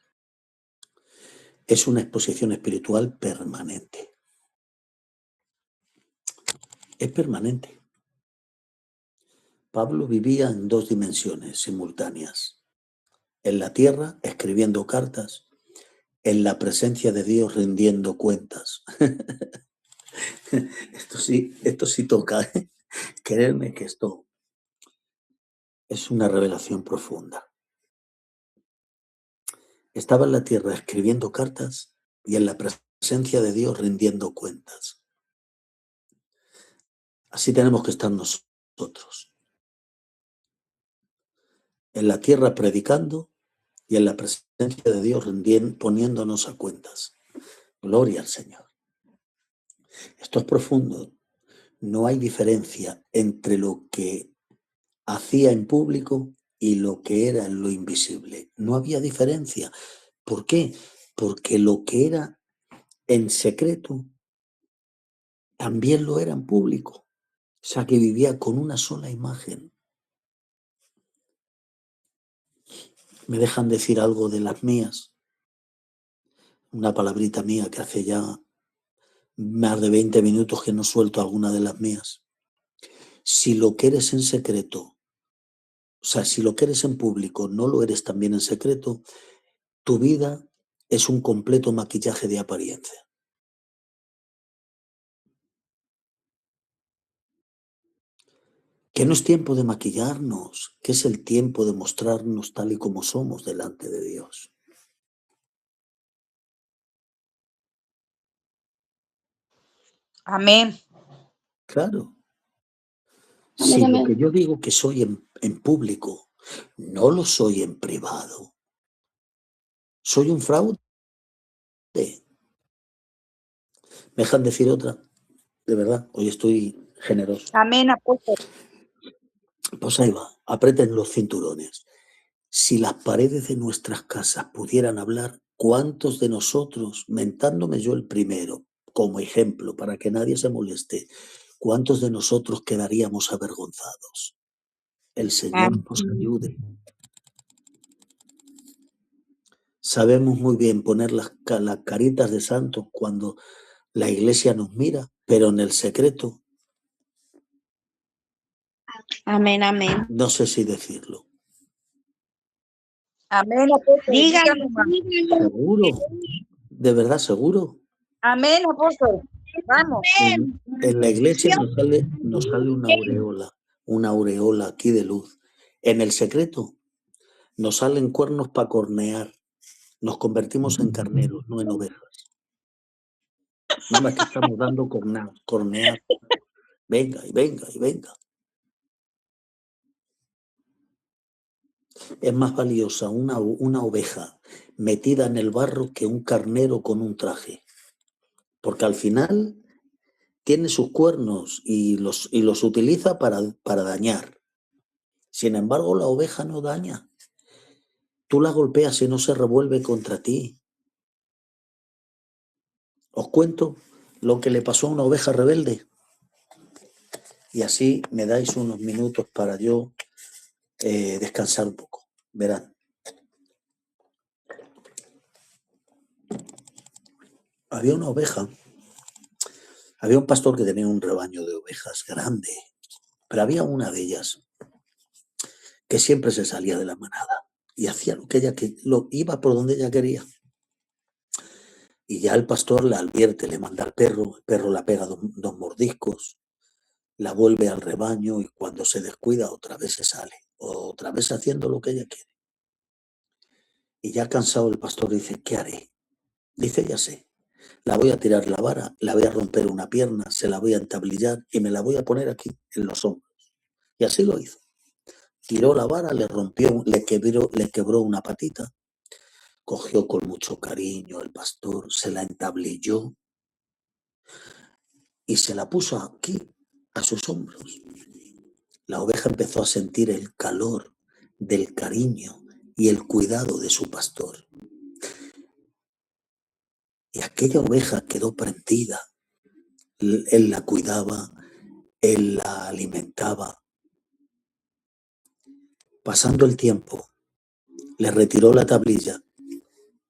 es una exposición espiritual permanente. Es permanente. Pablo vivía en dos dimensiones simultáneas. En la tierra, escribiendo cartas, en la presencia de Dios rindiendo cuentas. Esto sí toca, ¿eh? Creerme que esto es una revelación profunda. Estaba en la tierra escribiendo cartas y en la presencia de Dios rindiendo cuentas. Así tenemos que estar nosotros. En la tierra predicando y en la presencia de Dios poniéndonos a cuentas. Gloria al Señor. Esto es profundo. No hay diferencia entre lo que hacía en público y lo que era en lo invisible. No había diferencia. ¿Por qué? Porque lo que era en secreto también lo era en público. O sea, que vivía con una sola imagen. ¿Me dejan decir algo de las mías? Una palabrita mía que hace ya más de 20 minutos que no suelto alguna de las mías. Si lo que eres en secreto, o sea, si lo que eres en público no lo eres también en secreto, tu vida es un completo maquillaje de apariencia. Que no es tiempo de maquillarnos, que es el tiempo de mostrarnos tal y como somos delante de Dios. Amén. Claro. Amén, Si lo amén. que yo digo que soy en público, no lo soy en privado. Soy un fraude. ¿Me dejan decir otra? De verdad, hoy estoy generoso. Amén, apóstol. Pues ahí va, aprieten los cinturones. Si las paredes de nuestras casas pudieran hablar, ¿cuántos de nosotros, mentándome yo el primero, como ejemplo, para que nadie se moleste, cuántos de nosotros quedaríamos avergonzados? El Señor nos ayude. Sabemos muy bien poner las caritas de santos cuando la iglesia nos mira, pero en el secreto, Amén, amén. no sé si decirlo. Amén, apóstol. Díganlo, Díganlo, díganlo. ¿Seguro? ¿De verdad seguro? Amén, apóstol. Vamos. En la iglesia nos sale una aureola aquí de luz. En el secreto nos salen cuernos para cornear. Nos convertimos en carneros, no en ovejas. Nada más que estamos dando cornear. Venga y venga y venga. Es más valiosa una oveja metida en el barro que un carnero con un traje. Porque al final tiene sus cuernos y los utiliza para dañar. Sin embargo, la oveja no daña. Tú la golpeas y no se revuelve contra ti. Os cuento lo que le pasó a una oveja rebelde. Y así me dais unos minutos para yo descansar un poco. Verán. Había una oveja. Había un pastor que tenía un rebaño de ovejas grande. Pero había una de ellas que siempre se salía de la manada. Y hacía lo que ella iba por donde ella quería. Y ya el pastor la advierte, le manda al perro, el perro la pega dos mordiscos, la vuelve al rebaño y cuando se descuida otra vez se sale, otra vez haciendo lo que ella quiere. Y ya cansado el pastor dice, ¿qué haré? Dice, ya sé, la voy a tirar la vara, la voy a romper una pierna, se la voy a entablillar y me la voy a poner aquí, en los hombros. Y así lo hizo. Tiró la vara, le quebró una patita, cogió con mucho cariño el pastor, se la entablilló y se la puso aquí, a sus hombros. La oveja empezó a sentir el calor del cariño y el cuidado de su pastor. Y aquella oveja quedó prendida. Él la cuidaba, él la alimentaba. Pasando el tiempo, le retiró la tablilla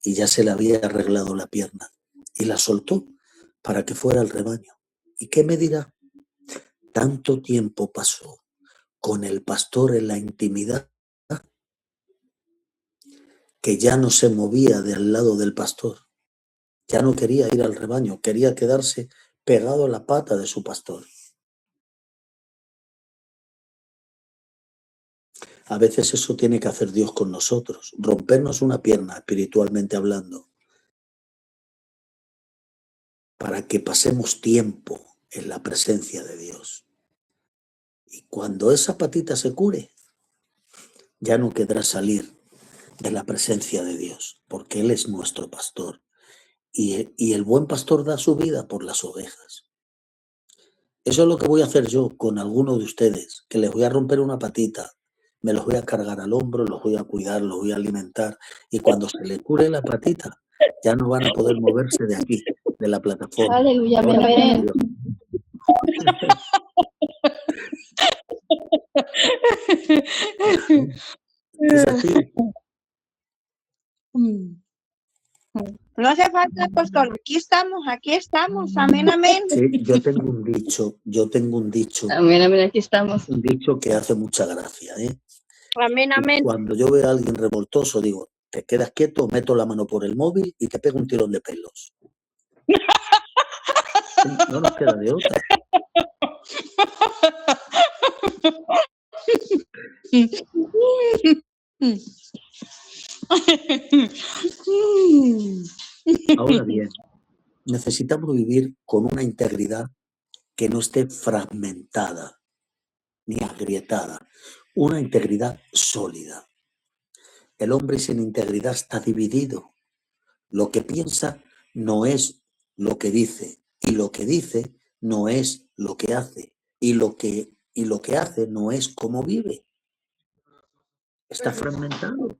y ya se le había arreglado la pierna y la soltó para que fuera al rebaño. ¿Y qué me dirá? Tanto tiempo pasó con el pastor en la intimidad que ya no se movía de al lado del pastor. Ya no quería ir al rebaño, quería quedarse pegado a la pata de su pastor. A veces eso tiene que hacer Dios con nosotros, rompernos una pierna espiritualmente hablando, para que pasemos tiempo en la presencia de Dios. Y cuando esa patita se cure, ya no querrá salir de la presencia de Dios, porque Él es nuestro pastor. Y el buen pastor da su vida por las ovejas. Eso es lo que voy a hacer yo con algunos de ustedes, que les voy a romper una patita, me los voy a cargar al hombro, los voy a cuidar, los voy a alimentar, y cuando se les cure la patita, ya no van a poder moverse de aquí, de la plataforma. Aleluya, amén, Gloria a amén. Dios. Es así. No hace falta, apóstol. Aquí estamos. Amén, amén. Sí, yo tengo un dicho, Amén, amén, aquí estamos. un dicho que hace mucha gracia, ¿eh? Amén, Y amén. cuando yo veo a alguien revoltoso, digo, te quedas quieto, meto la mano por el móvil y te pego un tirón de pelos. No nos queda de otra. Ahora bien, necesitamos vivir con una integridad que no esté fragmentada ni agrietada, una integridad sólida. El hombre sin integridad está dividido. Lo que piensa no es lo que dice, y lo que dice no es lo que hace, y lo que hace no es cómo vive. Está fragmentado.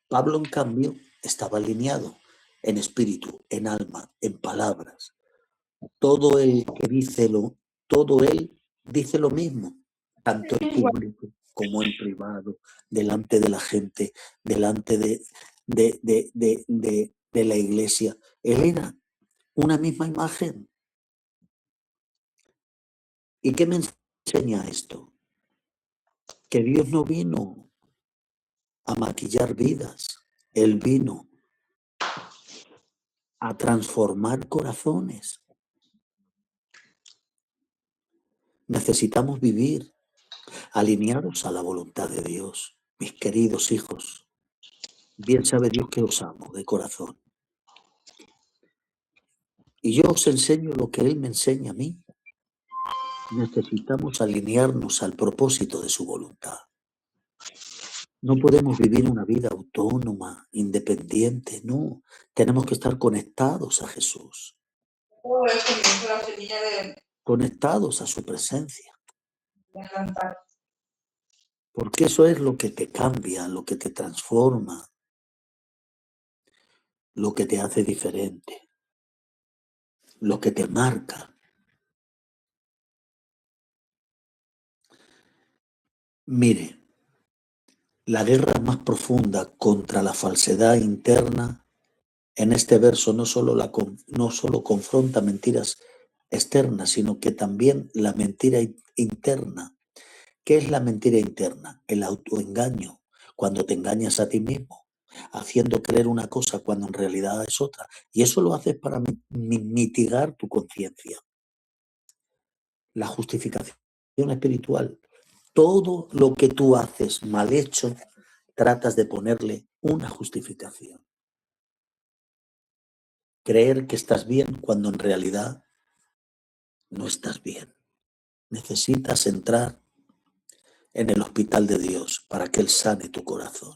Pablo, en cambio, estaba alineado en espíritu, en alma, en palabras. Todo él dice lo mismo, tanto en público como en privado, delante de la gente, delante de la iglesia. Él era una misma imagen. ¿Y qué me enseña esto? Que Dios no vino a maquillar vidas, Él vino a transformar corazones. Necesitamos vivir alineados a la voluntad de Dios. Mis queridos hijos, bien sabe Dios que os amo de corazón. Y yo os enseño lo que Él me enseña a mí. Necesitamos alinearnos al propósito de su voluntad. No podemos vivir una vida autónoma, independiente, no. Tenemos que estar conectados a Jesús. Conectados a su presencia. Porque eso es lo que te cambia, lo que te transforma, lo que te hace diferente, lo que te marca. Mire, la guerra más profunda contra la falsedad interna en este verso no solo confronta mentiras externas, sino que también la mentira interna. ¿Qué es la mentira interna? El autoengaño, cuando te engañas a ti mismo, haciendo creer una cosa cuando en realidad es otra. Y eso lo haces para mitigar tu conciencia. La justificación espiritual. Todo lo que tú haces mal hecho, tratas de ponerle una justificación. Creer que estás bien cuando en realidad no estás bien. Necesitas entrar en el hospital de Dios para que Él sane tu corazón.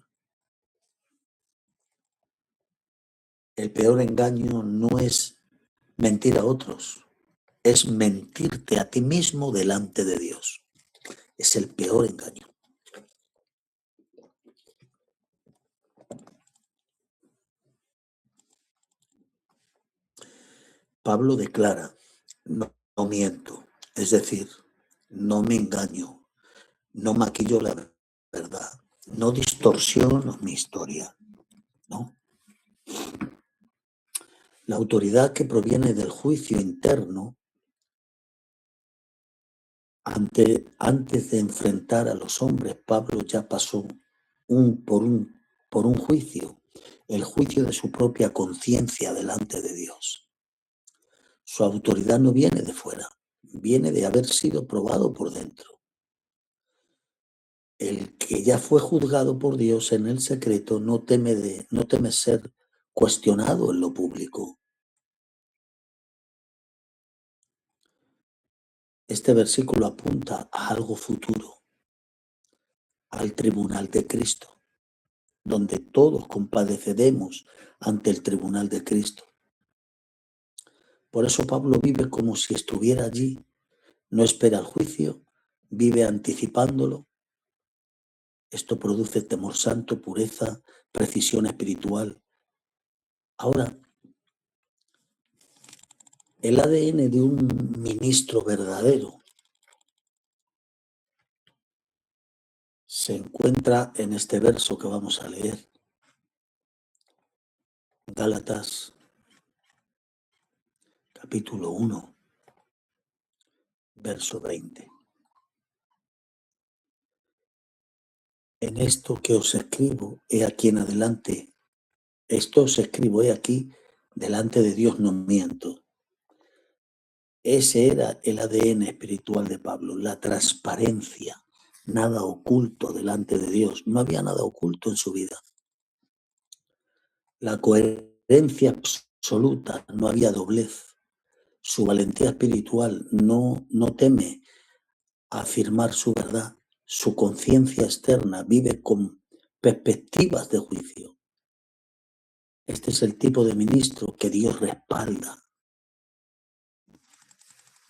El peor engaño no es mentir a otros, es mentirte a ti mismo delante de Dios. Es el peor engaño. Pablo declara, no miento, es decir, no me engaño, no maquillo la verdad, no distorsiono mi historia, ¿no? La autoridad que proviene del juicio interno, antes de enfrentar a los hombres, Pablo ya pasó por un juicio, el juicio de su propia conciencia delante de Dios. Su autoridad no viene de fuera, viene de haber sido probado por dentro. El que ya fue juzgado por Dios en el secreto no teme ser cuestionado en lo público. Este versículo apunta a algo futuro, al tribunal de Cristo, donde todos compadeceremos ante el tribunal de Cristo. Por eso Pablo vive como si estuviera allí, no espera el juicio, vive anticipándolo. Esto produce temor santo, pureza, precisión espiritual. Ahora, el ADN de un ministro verdadero se encuentra en este verso que vamos a leer. Gálatas, capítulo 1, verso 20. En esto que os escribo, he aquí en adelante. Esto os escribo, he aquí, delante de Dios no miento. Ese era el ADN espiritual de Pablo, la transparencia, nada oculto delante de Dios. No había nada oculto en su vida. La coherencia absoluta, no había doblez. Su valentía espiritual no teme afirmar su verdad. Su conciencia externa vive con perspectivas de juicio. Este es el tipo de ministro que Dios respalda.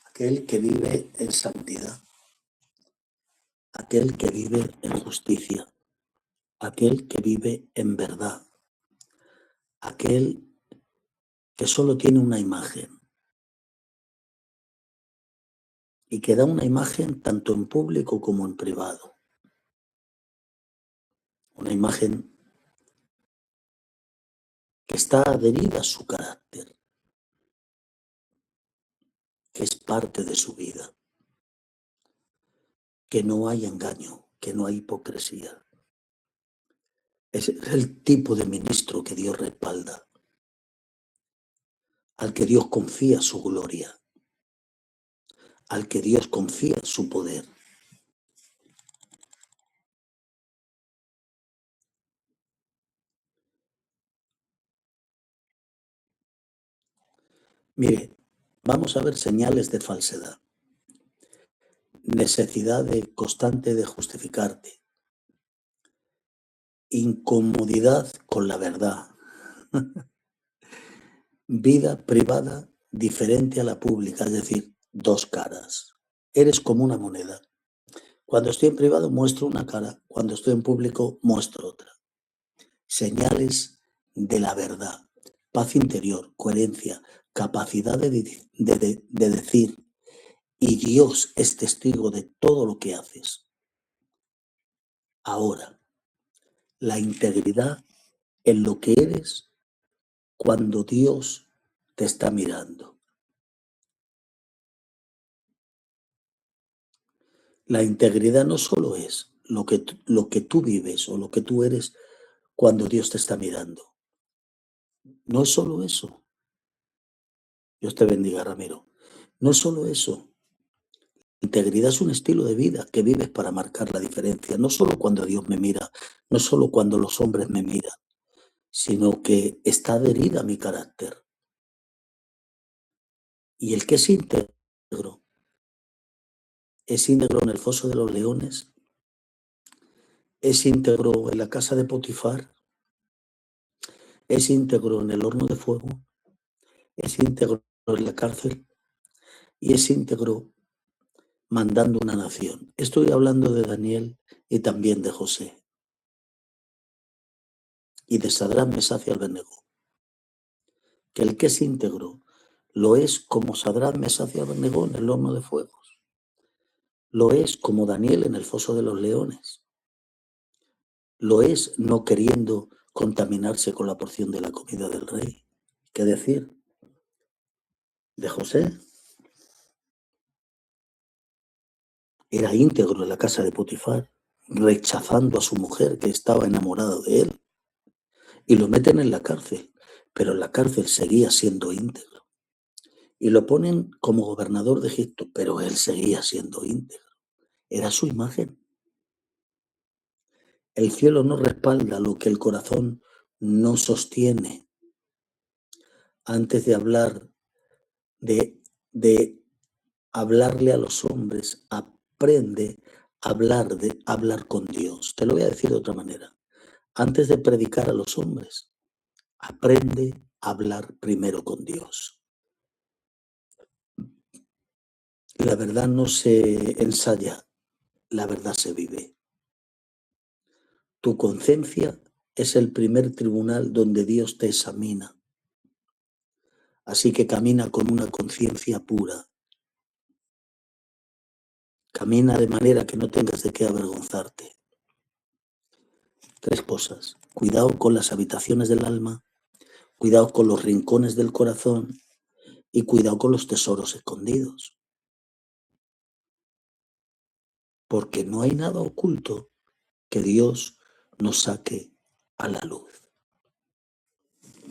Aquel que vive en santidad, aquel que vive en justicia, aquel que vive en verdad, aquel que solo tiene una imagen y que da una imagen tanto en público como en privado. Una imagen que está adherida a su carácter, que es parte de su vida, que no hay engaño, que no hay hipocresía. Es el tipo de ministro que Dios respalda, al que Dios confía su gloria, al que Dios confía su poder. Mire, vamos a ver señales de falsedad, necesidad constante de justificarte, incomodidad con la verdad, vida privada diferente a la pública, es decir, dos caras. Eres como una moneda. Cuando estoy en privado muestro una cara, cuando estoy en público muestro otra. Señales de la verdad, paz interior, coherencia, capacidad de decir, y Dios es testigo de todo lo que haces. Ahora, la integridad en lo que eres cuando Dios te está mirando. La integridad no solo es lo que tú vives o lo que tú eres cuando Dios te está mirando. No es solo eso. Dios te bendiga, Ramiro. No es solo eso. Integridad es un estilo de vida que vives para marcar la diferencia. No solo cuando Dios me mira, no solo cuando los hombres me miran, sino que está adherida a mi carácter. Y el que es íntegro es íntegro en el foso de los leones, es íntegro en la casa de Potifar, es íntegro en el horno de fuego, es íntegro en la cárcel y es íntegro mandando una nación. Estoy hablando de Daniel y también de José y de Sadrach, Mesach y Abednego. Que el que es íntegro lo es como Sadrach, Mesach y Abednego en el horno de fuegos. Lo es como Daniel en el foso de los leones. Lo es no queriendo contaminarse con la porción de la comida del rey. ¿Qué decir de José? Era íntegro en la casa de Potifar, rechazando a su mujer que estaba enamorada de él. Y lo meten en la cárcel, pero en la cárcel seguía siendo íntegro. Y lo ponen como gobernador de Egipto, pero él seguía siendo íntegro. Era su imagen. El cielo no respalda lo que el corazón no sostiene. Antes de hablar, de hablarle a los hombres, aprende a hablar con Dios. Te lo voy a decir de otra manera. Antes de predicar a los hombres, aprende a hablar primero con Dios. La verdad no se ensaya, la verdad se vive. Tu conciencia es el primer tribunal donde Dios te examina. Así que camina con una conciencia pura. Camina de manera que no tengas de qué avergonzarte. 3 cosas. Cuidado con las habitaciones del alma, cuidado con los rincones del corazón y cuidado con los tesoros escondidos. Porque no hay nada oculto que Dios nos saque a la luz.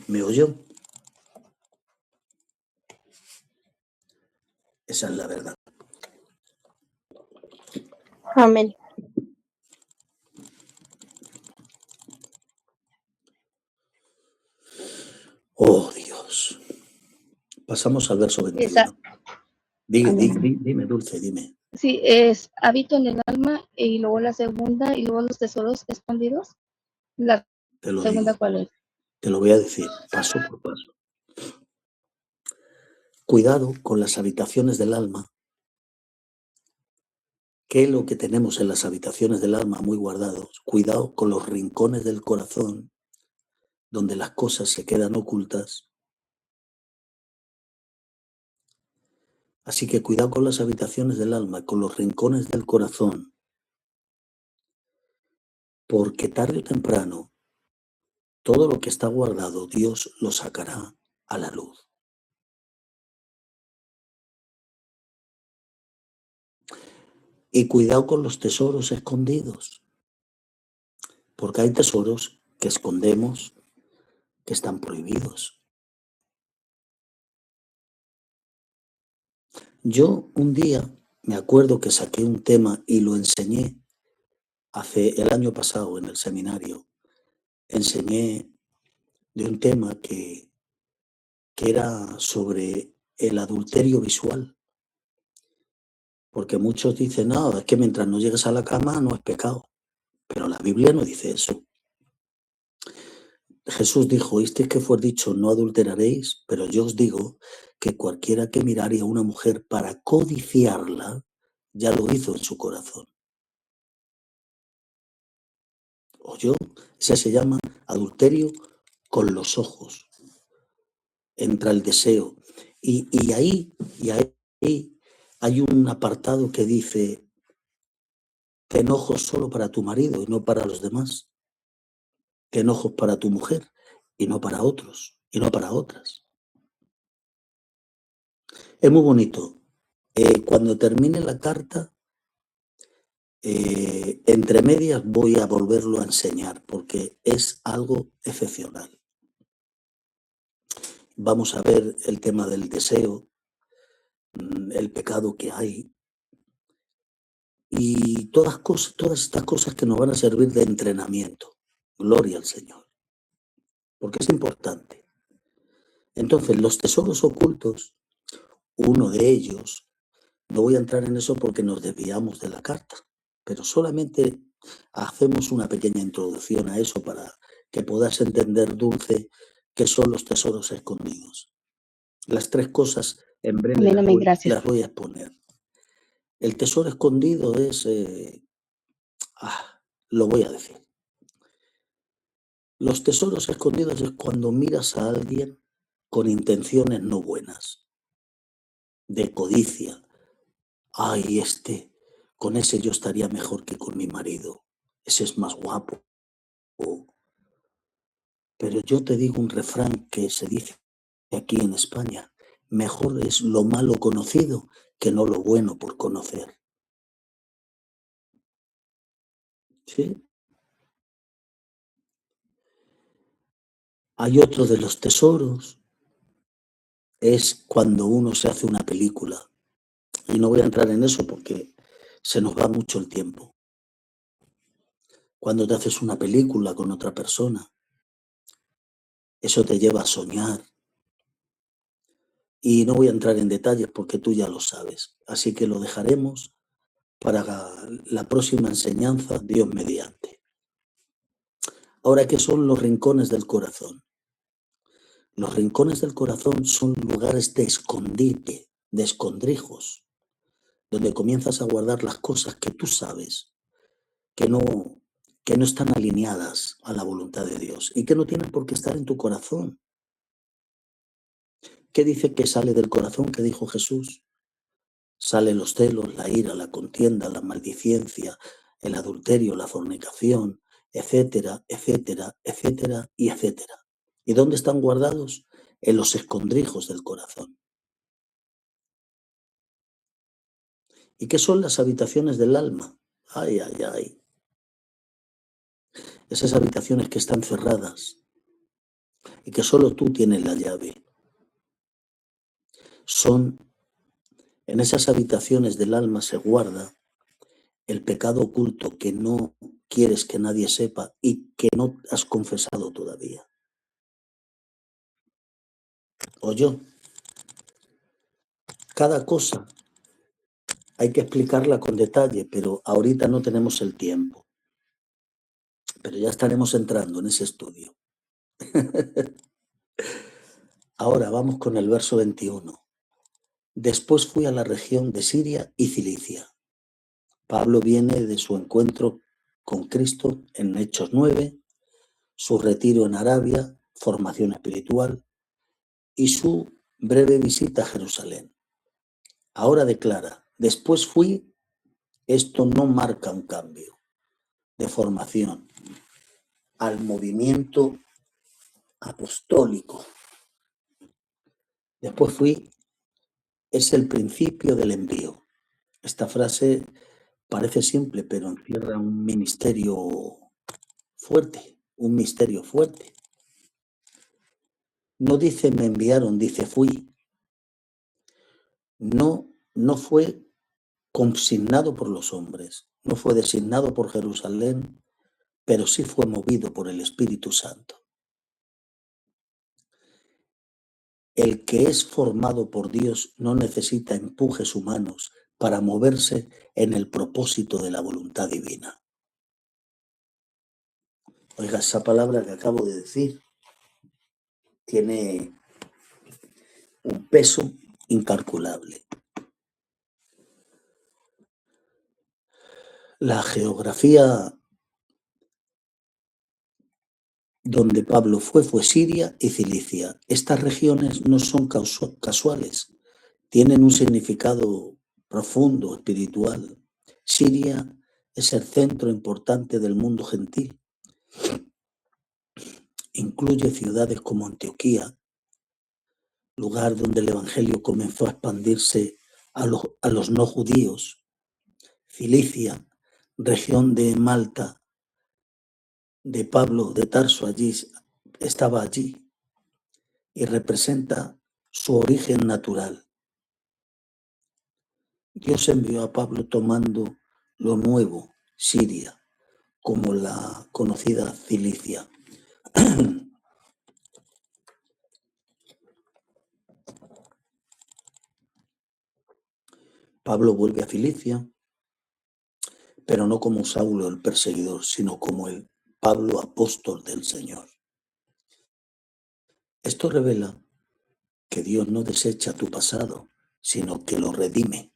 ¿Me oyó? Esa es la verdad. Amén. Oh, Dios. Pasamos al verso 21. Dime, Dulce, dime. Sí, es hábito en el alma y luego la segunda y luego los tesoros escondidos. La Te lo segunda, digo. ¿cuál es? Te lo voy a decir paso por paso. Cuidado con las habitaciones del alma. ¿Qué es lo que tenemos en las habitaciones del alma muy guardados? Cuidado con los rincones del corazón, donde las cosas se quedan ocultas. Así que cuidado con las habitaciones del alma, con los rincones del corazón, porque tarde o temprano todo lo que está guardado Dios lo sacará a la luz. Y cuidado con los tesoros escondidos, porque hay tesoros que escondemos que están prohibidos. Yo un día me acuerdo que saqué un tema y lo enseñé el año pasado en el seminario. Enseñé de un tema que era sobre el adulterio visual. Porque muchos dicen, no, es que mientras no llegues a la cama no es pecado. Pero la Biblia no dice eso. Jesús dijo, oísteis que fue dicho, no adulteraréis, pero yo os digo que cualquiera que mirare a una mujer para codiciarla, ya lo hizo en su corazón. ¿Oyó? Ese se llama adulterio con los ojos. Entra el deseo. Y ahí hay un apartado que dice, ten ojos solo para tu marido y no para los demás. Ten ojos para tu mujer y no para otros y no para otras. Es muy bonito. Cuando termine la carta, entre medias voy a volverlo a enseñar porque es algo excepcional. Vamos a ver el tema del deseo, el pecado que hay y todas estas cosas que nos van a servir de entrenamiento. Gloria al Señor. Porque es importante. Entonces, los tesoros ocultos, uno de ellos No voy a entrar en eso porque nos desviamos de la carta, pero solamente hacemos una pequeña introducción a eso para que puedas entender, Dulce, qué son los tesoros escondidos. Las tres cosas en breve Gracias. las voy a exponer. El tesoro escondido es, lo voy a decir. Los tesoros escondidos es cuando miras a alguien con intenciones no buenas, de codicia. Ay, con ese yo estaría mejor que con mi marido. Ese es más guapo. Pero yo te digo un refrán que se dice aquí en España. Mejor es lo malo conocido que no lo bueno por conocer. ¿Sí? Hay otro de los tesoros, es cuando uno se hace una película. Y no voy a entrar en eso porque se nos va mucho el tiempo. Cuando te haces una película con otra persona, eso te lleva a soñar. Y no voy a entrar en detalles porque tú ya lo sabes. Así que lo dejaremos para la próxima enseñanza, Dios mediante. Ahora, ¿qué son los rincones del corazón? Los rincones del corazón son lugares de escondite, de escondrijos, donde comienzas a guardar las cosas que tú sabes que no están alineadas a la voluntad de Dios y que no tienen por qué estar en tu corazón. ¿Qué dice que sale del corazón? ¿Qué dijo Jesús? Salen los celos, la ira, la contienda, la maldicencia, el adulterio, la fornicación, etcétera, etcétera, etcétera y etcétera. ¿Y dónde están guardados? En los escondrijos del corazón. ¿Y qué son las habitaciones del alma? Ay, ay, ay. Esas habitaciones que están cerradas y que solo tú tienes la llave. En esas habitaciones del alma se guarda el pecado oculto que no quieres que nadie sepa y que no has confesado todavía. O yo. Cada cosa hay que explicarla con detalle, pero ahorita no tenemos el tiempo. Pero ya estaremos entrando en ese estudio. Ahora vamos con el verso 21. Después fui a la región de Siria y Cilicia. Pablo viene de su encuentro con Cristo en Hechos 9, su retiro en Arabia, formación espiritual y su breve visita a Jerusalén. Ahora declara, después fui, esto no marca un cambio de formación al movimiento apostólico. Después fui, es el principio del envío. Esta frase parece simple, pero encierra un misterio fuerte, un misterio fuerte. No dice me enviaron, dice fui. No fue consignado por los hombres, no fue designado por Jerusalén, pero sí fue movido por el Espíritu Santo. El que es formado por Dios no necesita empujes humanos para moverse en el propósito de la voluntad divina. Oiga, esa palabra que acabo de decir tiene un peso incalculable. La geografía donde Pablo fue Siria y Cilicia. Estas regiones no son casuales, tienen un significado profundo, espiritual. Siria es el centro importante del mundo gentil. Incluye ciudades como Antioquía, lugar donde el Evangelio comenzó a expandirse a los no judíos. Cilicia, región de Malta, de Pablo de Tarso, estaba allí y representa su origen natural. Dios envió a Pablo tomando lo nuevo, Siria, como la conocida Cilicia. Pablo vuelve a Filicia, pero no como Saulo el perseguidor, sino como el Pablo apóstol del Señor. Esto revela que Dios no desecha tu pasado, sino que lo redime.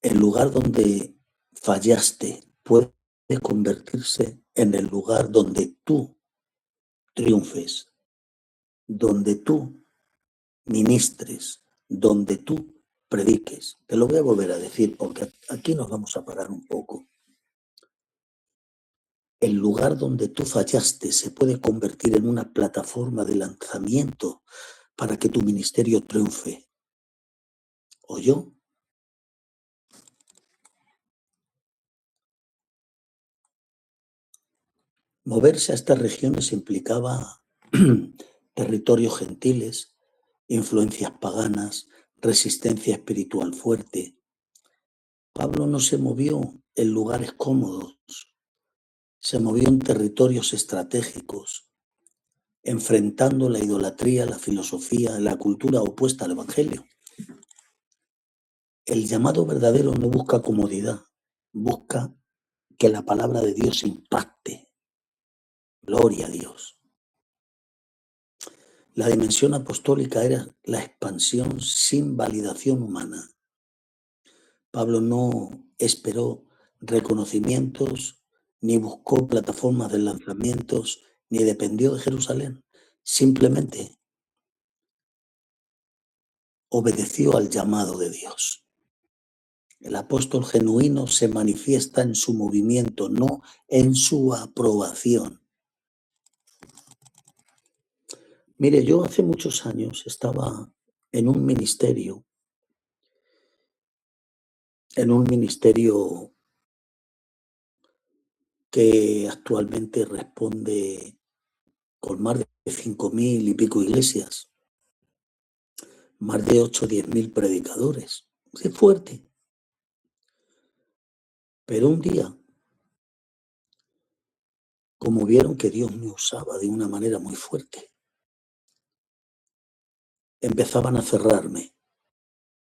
El lugar donde fallaste puede convertirse en el lugar donde tú triunfes, donde tú ministres, donde tú prediques. Te lo voy a volver a decir porque aquí nos vamos a parar un poco. El lugar donde tú fallaste se puede convertir en una plataforma de lanzamiento para que tu ministerio triunfe. ¿O yo? Moverse a estas regiones implicaba territorios gentiles, influencias paganas, resistencia espiritual fuerte. Pablo no se movió en lugares cómodos, se movió en territorios estratégicos, enfrentando la idolatría, la filosofía, la cultura opuesta al Evangelio. El llamado verdadero no busca comodidad, busca que la palabra de Dios impacte. Gloria a Dios. La dimensión apostólica era la expansión sin validación humana. Pablo no esperó reconocimientos, ni buscó plataformas de lanzamientos, ni dependió de Jerusalén. Simplemente obedeció al llamado de Dios. El apóstol genuino se manifiesta en su movimiento, no en su aprobación. Mire, yo hace muchos años estaba en un ministerio que actualmente responde con más de 5.000 y pico iglesias, más de 8 o 10.000 predicadores. Es fuerte. Pero un día, como vieron que Dios me usaba de una manera muy fuerte, empezaban a cerrarme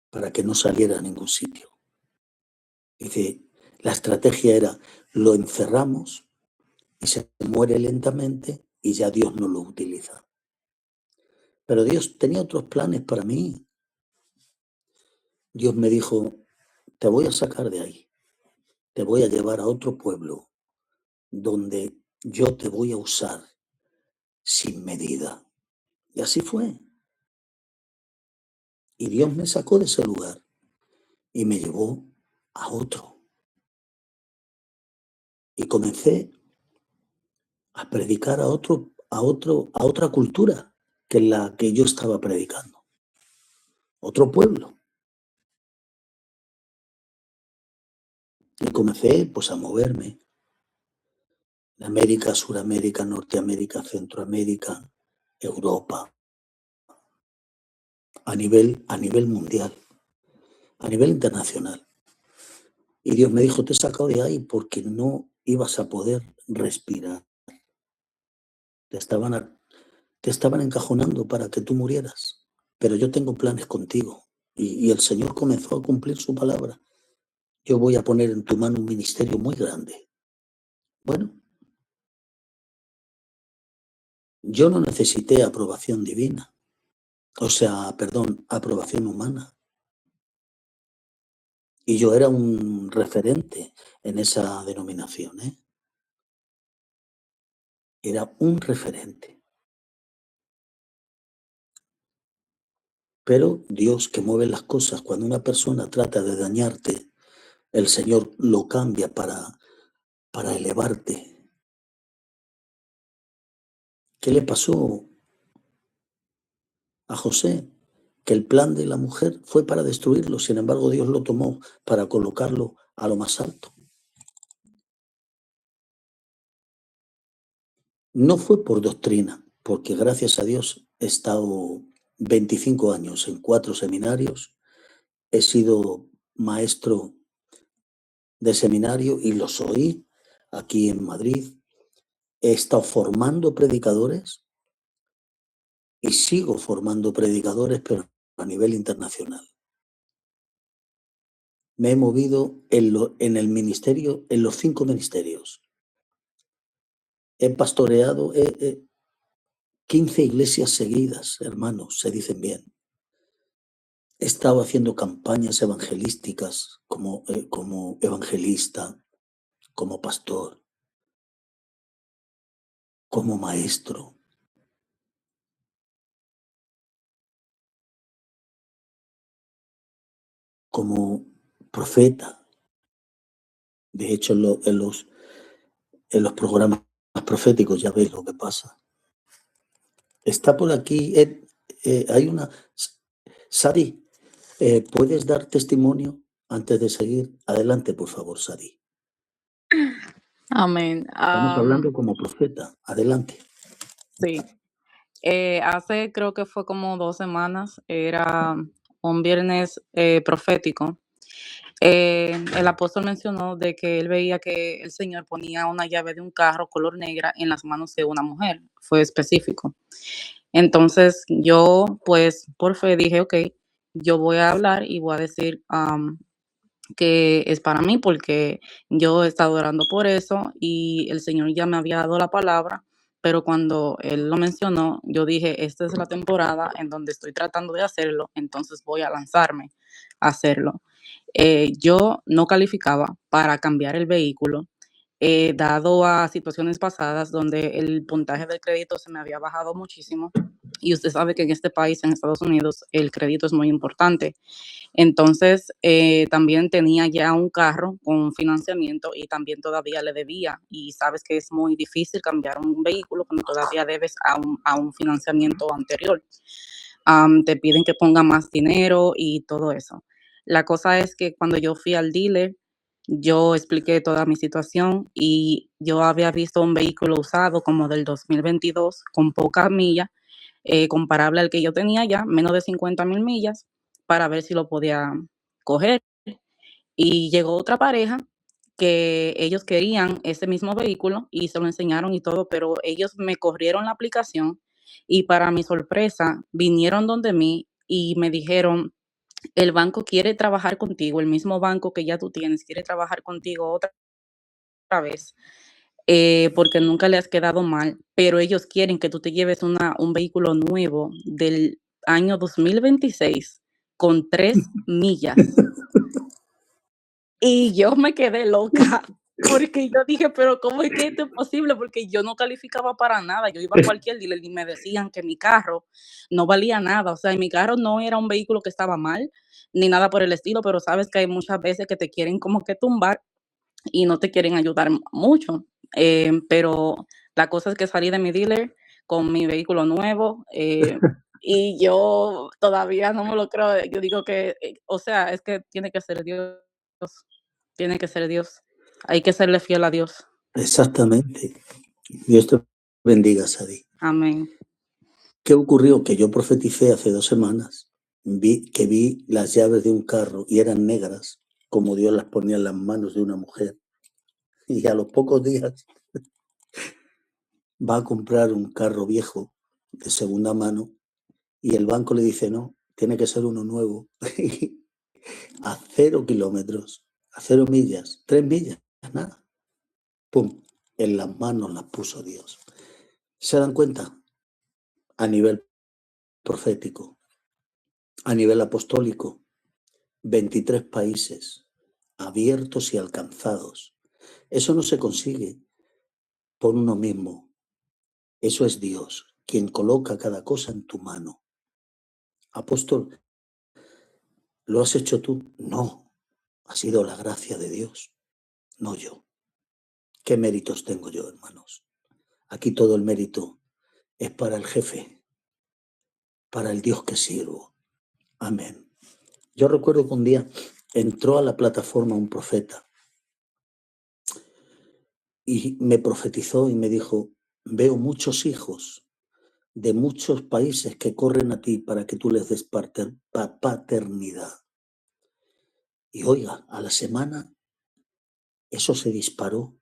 para que no saliera a ningún sitio. Dice, la estrategia era, lo encerramos y se muere lentamente y ya Dios no lo utiliza. Pero Dios tenía otros planes para mí. Dios me dijo, te voy a sacar de ahí, te voy a llevar a otro pueblo donde yo te voy a usar sin medida. Y así fue. Y Dios me sacó de ese lugar y me llevó a otro. Y comencé a predicar a otra cultura que la que yo estaba predicando. Otro pueblo. Y comencé pues a moverme. En América, Suramérica, Norteamérica, Centroamérica, Europa. A nivel mundial. A nivel internacional. Y Dios me dijo, te he sacado de ahí porque no ibas a poder respirar. Te estaban encajonando para que tú murieras. Pero yo tengo planes contigo. Y el Señor comenzó a cumplir su palabra. Yo voy a poner en tu mano un ministerio muy grande. Bueno, yo no necesité aprobación divina. Aprobación humana. Y yo era un referente en esa denominación, ¿eh? Era un referente. Pero Dios, que mueve las cosas, cuando una persona trata de dañarte, el Señor lo cambia para elevarte. ¿Qué le pasó a José? Que el plan de la mujer fue para destruirlo, sin embargo Dios lo tomó para colocarlo a lo más alto. No fue por doctrina, porque gracias a Dios he estado 25 años en 4 seminarios, he sido maestro de seminario y lo soy aquí en Madrid, he estado formando predicadores y sigo formando predicadores, pero a nivel internacional. me he movido en el ministerio, en los 5 ministerios. He pastoreado 15 iglesias seguidas, hermanos, se dicen bien. He estado haciendo campañas evangelísticas como evangelista, como pastor, como maestro. Como profeta. De hecho, en los programas proféticos ya veis lo que pasa. Está por aquí, hay una... Sadi, ¿puedes dar testimonio antes de seguir? Adelante, por favor, Sadi. Amén. Estamos hablando como profeta. Adelante. Sí. Hace creo que fue como 2 semanas, era un viernes profético. El apóstol mencionó de que él veía que el Señor ponía una llave de un carro color negra en las manos de una mujer. Fue específico. Entonces yo, pues, por fe dije, ok, yo voy a hablar y voy a decir que es para mí porque yo he estado orando por eso y el Señor ya me había dado la palabra, pero cuando Él lo mencionó, yo dije, esta es la temporada en donde estoy tratando de hacerlo, entonces voy a lanzarme a hacerlo. Yo no calificaba para cambiar el vehículo, dado a situaciones pasadas donde el puntaje del crédito se me había bajado muchísimo y usted sabe que en este país, en Estados Unidos, el crédito es muy importante. Entonces, también tenía ya un carro con financiamiento y también todavía le debía. Y sabes que es muy difícil cambiar un vehículo cuando todavía debes a un financiamiento anterior. Te piden que ponga más dinero y todo eso. La cosa es que cuando yo fui al dealer, yo expliqué toda mi situación y yo había visto un vehículo usado como del 2022 con pocas millas, comparable al que yo tenía ya, menos de 50,000 millas, para ver si lo podía coger. Y llegó otra pareja que ellos querían ese mismo vehículo y se lo enseñaron y todo, pero ellos me corrieron la aplicación y para mi sorpresa vinieron donde mí y me dijeron, el banco quiere trabajar contigo, el mismo banco que ya tú tienes, quiere trabajar contigo otra vez, porque nunca le has quedado mal, pero ellos quieren que tú te lleves un vehículo nuevo del año 2026 con 3 millas. Y yo me quedé loca, porque yo dije, pero ¿cómo es que esto es posible? Porque yo no calificaba para nada. Yo iba a cualquier dealer y me decían que mi carro no valía nada. O sea, mi carro no era un vehículo que estaba mal, ni nada por el estilo, pero sabes que hay muchas veces que te quieren como que tumbar y no te quieren ayudar mucho. Pero la cosa es que salí de mi dealer con mi vehículo nuevo, y yo todavía no me lo creo. Yo digo que, o sea, es que tiene que ser Dios. Tiene que ser Dios. Hay que serle fiel a Dios. Exactamente. Dios te bendiga, Sadi. Amén. ¿Qué ocurrió? Que yo profeticé hace 2 semanas. Vi las llaves de un carro y eran negras, como Dios las ponía en las manos de una mujer. Y a los pocos días va a comprar un carro viejo de segunda mano y el banco le dice, no, tiene que ser uno nuevo. A 0 kilómetros, a 0 millas, 3 millas, nada. Pum, en las manos las puso Dios. ¿Se dan cuenta? A nivel profético, a nivel apostólico, 23 países abiertos y alcanzados. Eso no se consigue por uno mismo. Eso es Dios, quien coloca cada cosa en tu mano. Apóstol, ¿lo has hecho tú? No, ha sido la gracia de Dios, no yo. ¿Qué méritos tengo yo, hermanos? Aquí todo el mérito es para el jefe, para el Dios que sirvo. Amén. Yo recuerdo que un día entró a la plataforma un profeta y me profetizó y me dijo, veo muchos hijos de muchos países que corren a ti para que tú les des paternidad. Y oiga, a la semana eso se disparó.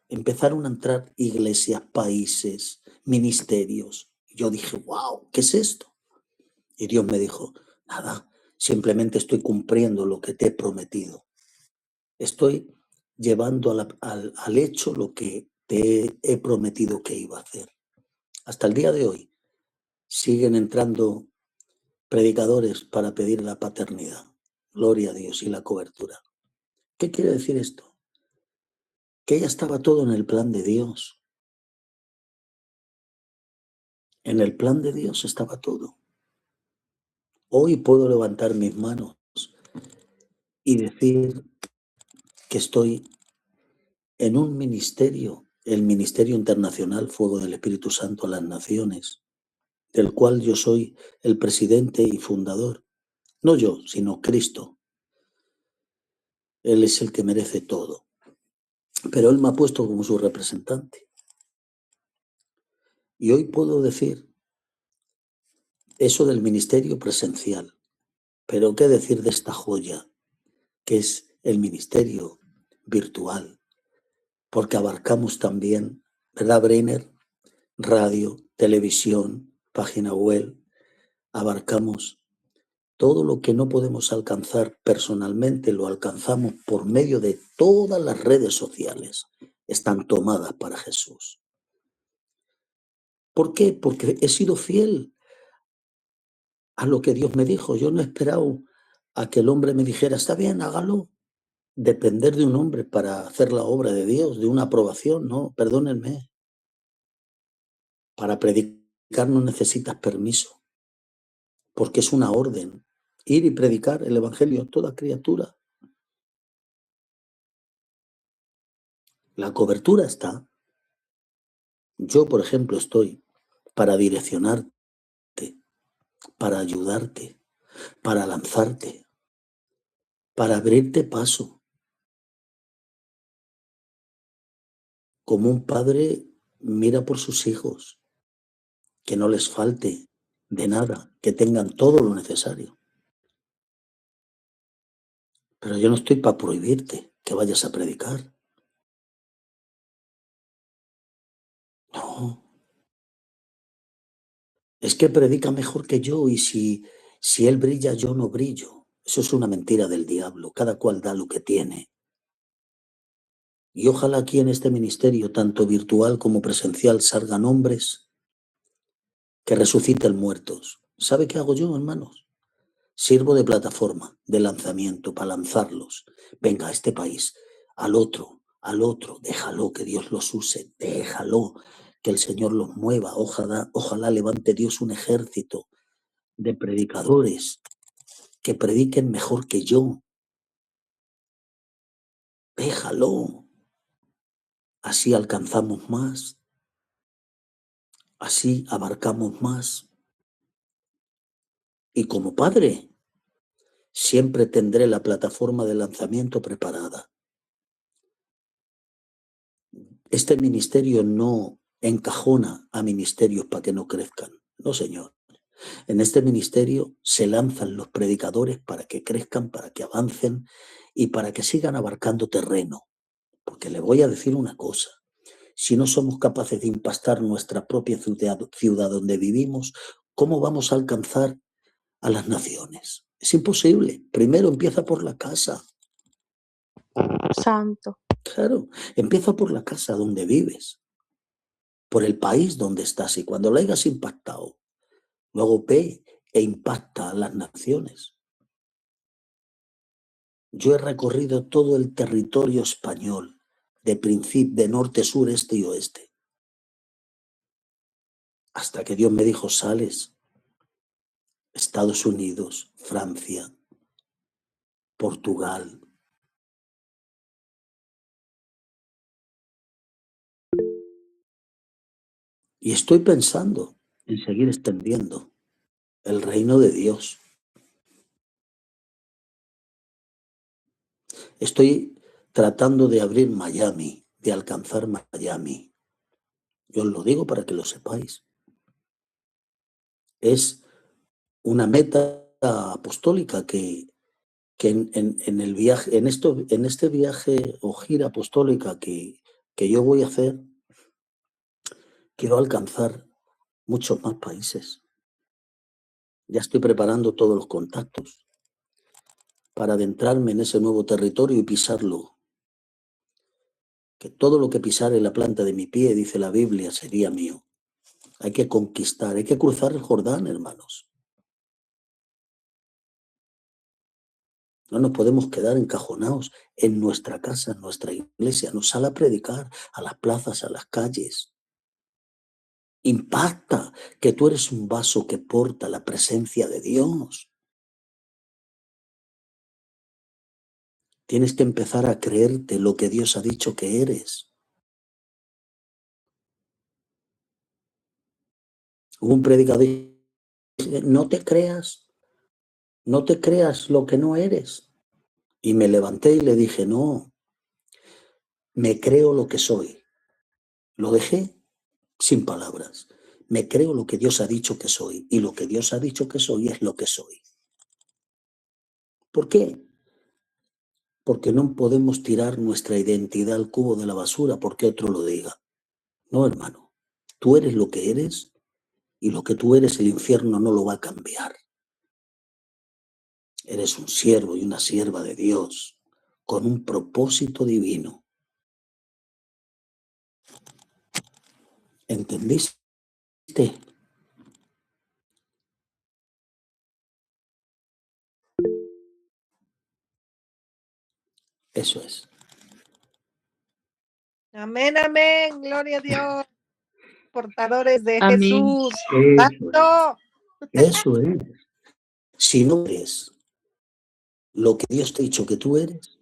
Empezaron a entrar iglesias, países, ministerios. Yo dije, wow, ¿qué es esto? Y Dios me dijo, nada, simplemente estoy cumpliendo lo que te he prometido. Estoy llevando al hecho lo que te he prometido que iba a hacer. Hasta el día de hoy siguen entrando predicadores para pedir la paternidad. Gloria a Dios y la cobertura. ¿Qué quiere decir esto? Que ya estaba todo en el plan de Dios. En el plan de Dios estaba todo. Hoy puedo levantar mis manos y decir que estoy en un ministerio, el Ministerio Internacional Fuego del Espíritu Santo a las Naciones, del cual yo soy el presidente y fundador. No yo, sino Cristo. Él es el que merece todo. Pero Él me ha puesto como su representante. Y hoy puedo decir eso del ministerio presencial. Pero ¿qué decir de esta joya que es el ministerio virtual? Porque abarcamos también, ¿verdad, Breiner? Radio, televisión, página web. Abarcamos todo lo que no podemos alcanzar personalmente, lo alcanzamos por medio de todas las redes sociales. Están tomadas para Jesús. ¿Por qué? Porque he sido fiel a lo que Dios me dijo. Yo no he esperado a que el hombre me dijera, está bien, hágalo. Depender de un hombre para hacer la obra de Dios, de una aprobación, no, perdónenme. Para predicar no necesitas permiso, porque es una orden. Ir y predicar el Evangelio a toda criatura. La cobertura está. Yo, por ejemplo, estoy para direccionarte, para ayudarte, para lanzarte, para abrirte paso. Como un padre mira por sus hijos, que no les falte de nada, que tengan todo lo necesario. Pero yo no estoy para prohibirte que vayas a predicar. No. Es que predica mejor que yo y si él brilla, yo no brillo. Eso es una mentira del diablo. Cada cual da lo que tiene. Y ojalá aquí en este ministerio, tanto virtual como presencial, salgan hombres que resuciten muertos. ¿Sabe qué hago yo, hermanos? Sirvo de plataforma, de lanzamiento, para lanzarlos. Venga a este país, al otro, déjalo que Dios los use, déjalo que el Señor los mueva. Ojalá levante Dios un ejército de predicadores que prediquen mejor que yo. Déjalo. Así alcanzamos más. Así abarcamos más. Y como padre, siempre tendré la plataforma de lanzamiento preparada. Este ministerio no encajona a ministerios para que no crezcan. No, señor. En este ministerio se lanzan los predicadores para que crezcan, para que avancen y para que sigan abarcando terreno. Porque le voy a decir una cosa. Si no somos capaces de impactar nuestra propia ciudad donde vivimos, ¿cómo vamos a alcanzar a las naciones? Es imposible. Primero empieza por la casa. Santo. Claro, empieza por la casa donde vives, por el país donde estás, y cuando lo hayas impactado, luego ve e impacta a las naciones. Yo he recorrido todo el territorio español, de norte, sur, este y oeste, hasta que Dios me dijo, sales. Estados Unidos, Francia, Portugal. Y estoy pensando en seguir extendiendo el reino de Dios. Estoy tratando de abrir Miami, de alcanzar Miami. Yo os lo digo para que lo sepáis. Es una meta apostólica que en el viaje, en este viaje o gira apostólica que yo voy a hacer, quiero alcanzar muchos más países. Ya estoy preparando todos los contactos. para adentrarme en ese nuevo territorio y pisarlo. Que todo lo que pisare la planta de mi pie, dice la Biblia, sería mío. Hay que conquistar, hay que cruzar el Jordán, hermanos. No nos podemos quedar encajonados en nuestra casa, en nuestra iglesia. Nos sale a predicar a las plazas, a las calles. Impacta que tú eres un vaso que porta la presencia de Dios. Tienes que empezar a creerte lo que Dios ha dicho que eres. Hubo un predicador que dice, no te creas lo que no eres. Y me levanté y le dije, no, me creo lo que soy. Lo dejé sin palabras. Me creo lo que Dios ha dicho que soy. Y lo que Dios ha dicho que soy es lo que soy. ¿Por qué? Porque no podemos tirar nuestra identidad al cubo de la basura porque otro lo diga. No, hermano. Tú eres lo que eres y lo que tú eres el infierno no lo va a cambiar. Eres un siervo y una sierva de Dios con un propósito divino. ¿Entendiste? Eso es. Amén, amén. Gloria a Dios. Portadores de Amén. Jesús. Eso ¡Santo! es. Eso es. Si no eres lo que Dios te ha dicho que tú eres,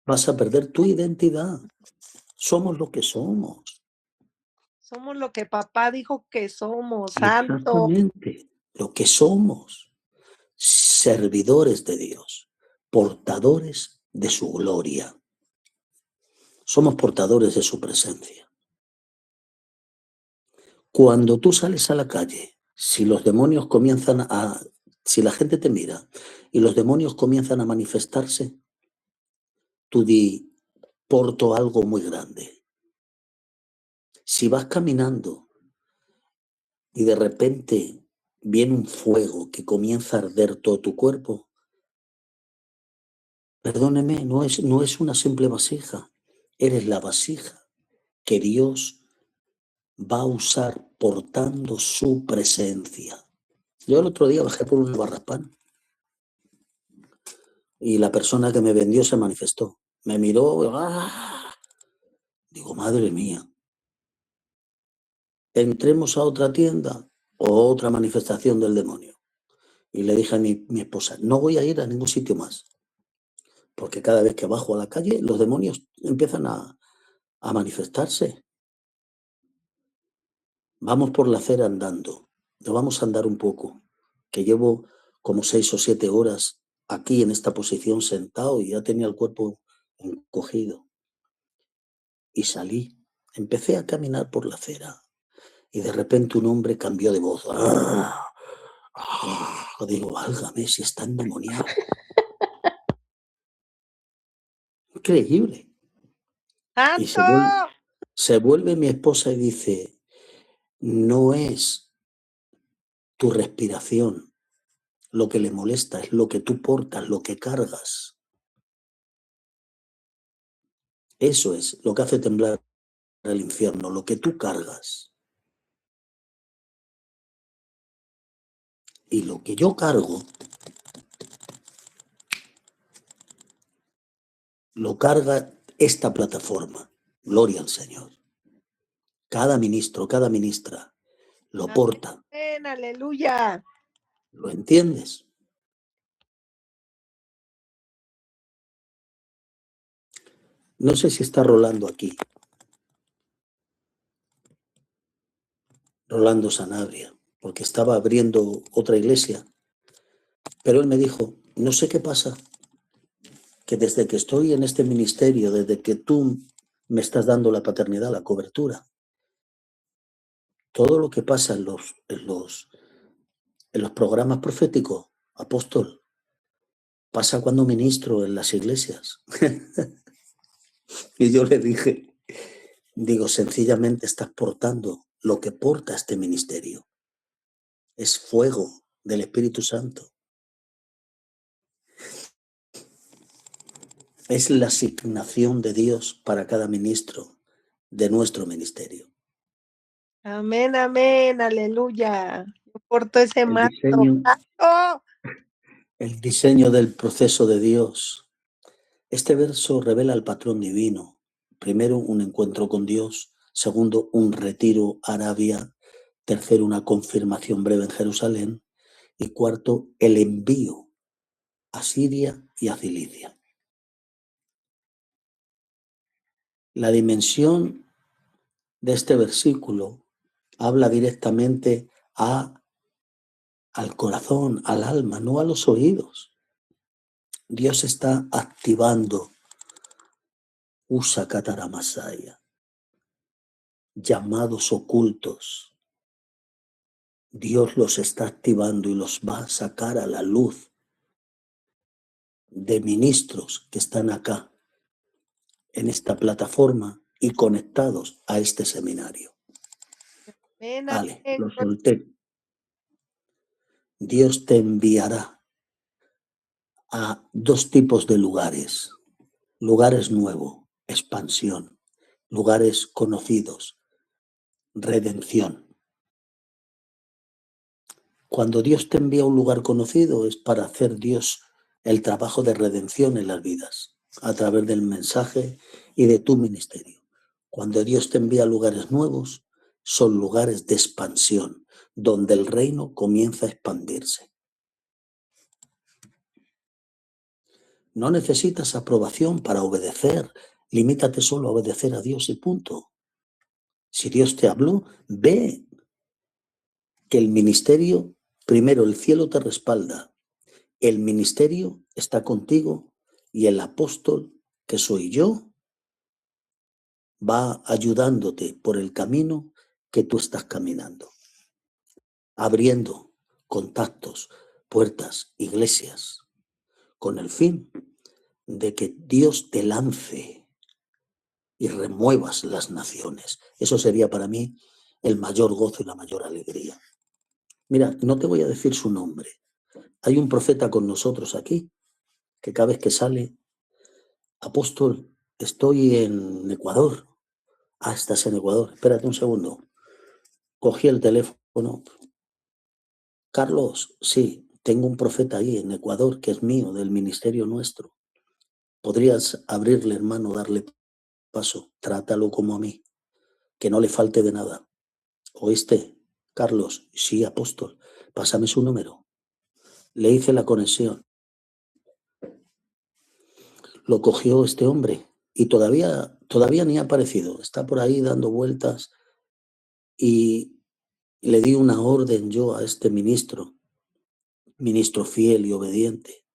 vas a perder tu identidad. Somos lo que somos. Somos lo que papá dijo que somos. Santo. Exactamente. Lo que somos. Servidores de Dios. Portadores de su gloria. Somos portadores de su presencia. Cuando tú sales a la calle, si los demonios si la gente te mira y los demonios comienzan a manifestarse, tú di, porto algo muy grande. Si vas caminando y de repente viene un fuego que comienza a arder todo tu cuerpo, perdóneme, no es una simple vasija, eres la vasija que Dios va a usar portando su presencia. Yo el otro día bajé por un barrapán y la persona que me vendió se manifestó. Me miró, ¡ah! Digo, madre mía. Entremos a otra tienda o otra manifestación del demonio. Y le dije a mi esposa, no voy a ir a ningún sitio más. Porque cada vez que bajo a la calle, los demonios empiezan a manifestarse. Vamos por la acera andando. Nos vamos a andar un poco. Que llevo como 6 o 7 horas aquí en esta posición sentado y ya tenía el cuerpo encogido. Y salí. Empecé a caminar por la acera. Y de repente un hombre cambió de voz. ¡Ah! ¡Ah! Digo, válgame, si está endemoniado. Increíble. Y ¡Santo! se vuelve mi esposa y dice, no es tu respiración lo que le molesta, es lo que tú portas, lo que cargas. Eso es lo que hace temblar el infierno, lo que tú cargas. Y lo que yo cargo, lo carga esta plataforma. Gloria al Señor. Cada ministro, cada ministra lo porta. Amén, aleluya. ¿Lo entiendes? No sé si está Rolando aquí. Rolando Sanabria, porque estaba abriendo otra iglesia. Pero él me dijo, no sé qué pasa, que desde que estoy en este ministerio, desde que tú me estás dando la paternidad, la cobertura, todo lo que pasa en los programas proféticos, apóstol, pasa cuando ministro en las iglesias. Y yo le dije, digo, sencillamente estás portando lo que porta este ministerio. Es fuego del Espíritu Santo. Es la asignación de Dios para cada ministro de nuestro ministerio. Amén, amén, aleluya. Yo porto ese El manto. diseño, ¡Oh! el diseño del proceso de Dios. Este verso revela el patrón divino. Primero, un encuentro con Dios. Segundo, un retiro a Arabia. Tercero, una confirmación breve en Jerusalén. Y cuarto, el envío a Siria y a Cilicia. La dimensión de este versículo habla directamente al corazón, al alma, no a los oídos. Dios está activando Usa Kataramasaya, llamados ocultos. Dios los está activando y los va a sacar a la luz de ministros que están acá, en esta plataforma y conectados a este seminario. Amén, Vale, amén. lo solté. Dios te enviará a dos tipos de lugares. Lugares nuevos, expansión. Lugares conocidos, redención. Cuando Dios te envía a un lugar conocido es para hacer Dios el trabajo de redención en las vidas, a través del mensaje y de tu ministerio. Cuando Dios te envía a lugares nuevos, son lugares de expansión, donde el reino comienza a expandirse. No necesitas aprobación para obedecer, limítate solo a obedecer a Dios y punto. Si Dios te habló, ve que el ministerio, primero el cielo te respalda, el ministerio está contigo y el apóstol, que soy yo, va ayudándote por el camino que tú estás caminando, abriendo contactos, puertas, iglesias, con el fin de que Dios te lance y remuevas las naciones. Eso sería para mí el mayor gozo y la mayor alegría. Mira, no te voy a decir su nombre. Hay un profeta con nosotros aquí, que cada vez que sale, apóstol, estoy en Ecuador. Ah, estás en Ecuador. Espérate un segundo. Cogí el teléfono. Carlos, sí, tengo un profeta ahí en Ecuador que es mío, del ministerio nuestro. ¿Podrías abrirle, hermano, darle paso? Trátalo como a mí, que no le falte de nada. ¿Oíste? Carlos, sí, apóstol, pásame su número. Le hice la conexión. Lo cogió este hombre y todavía ni ha aparecido. Está por ahí dando vueltas y le di una orden yo a este ministro fiel y obediente,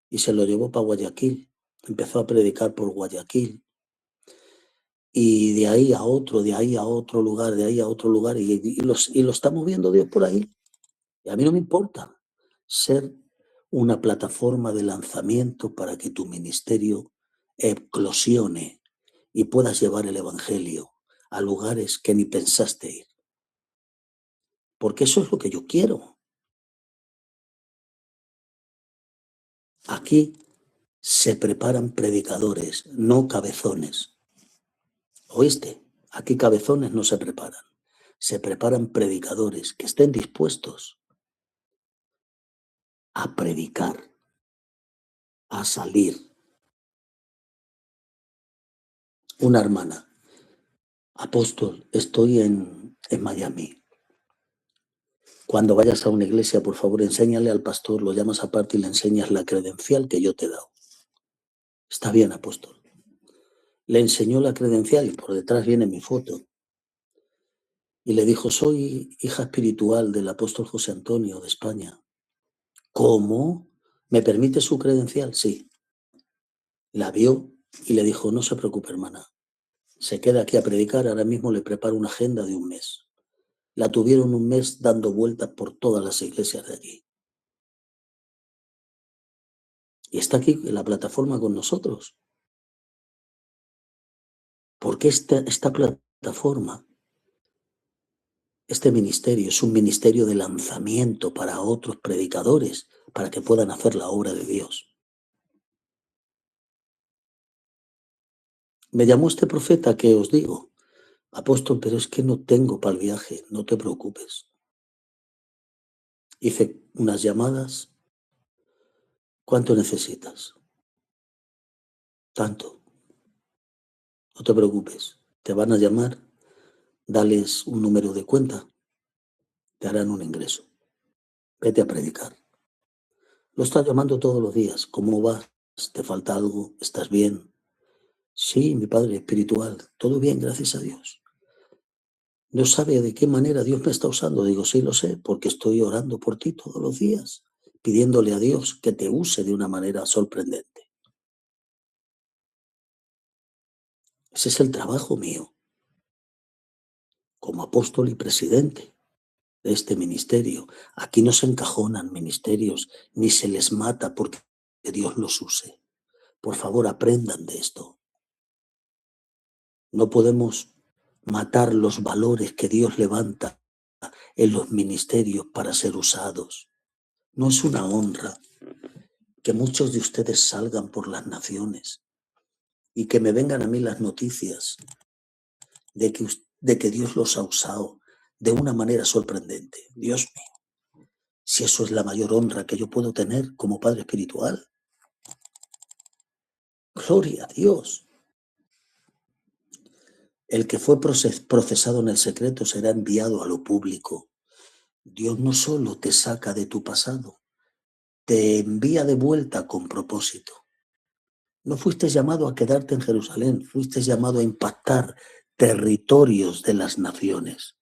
y se lo llevó para Guayaquil. Empezó a predicar por Guayaquil y de ahí a otro, de ahí a otro lugar, de ahí a otro lugar, y lo está moviendo Dios por ahí. Y a mí no me importa ser una plataforma de lanzamiento para que tu ministerio eclosione y puedas llevar el evangelio a lugares que ni pensaste ir. Porque eso es lo que yo quiero. Aquí se preparan predicadores, no cabezones. ¿Oíste? Aquí cabezones no se preparan. Se preparan predicadores que estén dispuestos a predicar, a salir. Una hermana, apóstol, estoy en Miami. Cuando vayas a una iglesia, por favor, enséñale al pastor, lo llamas aparte y le enseñas la credencial que yo te he dado. Está bien, apóstol. Le enseñó la credencial y por detrás viene mi foto. Y le dijo, soy hija espiritual del apóstol José Antonio de España. ¿Cómo? ¿Me permite su credencial? Sí. La vio y le dijo, no se preocupe, hermana. Se queda aquí a predicar, ahora mismo le preparo una agenda de un mes. La tuvieron un mes dando vueltas por todas las iglesias de allí. Y está aquí en la plataforma con nosotros. Porque esta plataforma, este ministerio es un ministerio de lanzamiento para otros predicadores, para que puedan hacer la obra de Dios. Me llamó este profeta que os digo, apóstol, pero es que no tengo para el viaje, no te preocupes. Hice unas llamadas. ¿Cuánto necesitas? Tanto. No te preocupes. Te van a llamar, dales un número de cuenta, te harán un ingreso. Vete a predicar. Lo estás llamando todos los días. ¿Cómo vas? ¿Te falta algo? ¿Estás bien? Sí, mi padre espiritual. Todo bien, gracias a Dios. No sabe de qué manera Dios me está usando. Digo, sí lo sé, porque estoy orando por ti todos los días, pidiéndole a Dios que te use de una manera sorprendente. Ese es el trabajo mío, como apóstol y presidente de este ministerio. Aquí no se encajonan ministerios, ni se les mata porque Dios los use. Por favor, aprendan de esto. No podemos matar los valores que Dios levanta en los ministerios para ser usados. No es una honra que muchos de ustedes salgan por las naciones y que me vengan a mí las noticias de que Dios los ha usado de una manera sorprendente. Dios mío, si eso es la mayor honra que yo puedo tener como padre espiritual. Gloria a Dios. El que fue procesado en el secreto será enviado a lo público. Dios no solo te saca de tu pasado, te envía de vuelta con propósito. No fuiste llamado a quedarte en Jerusalén, fuiste llamado a impactar territorios de las naciones.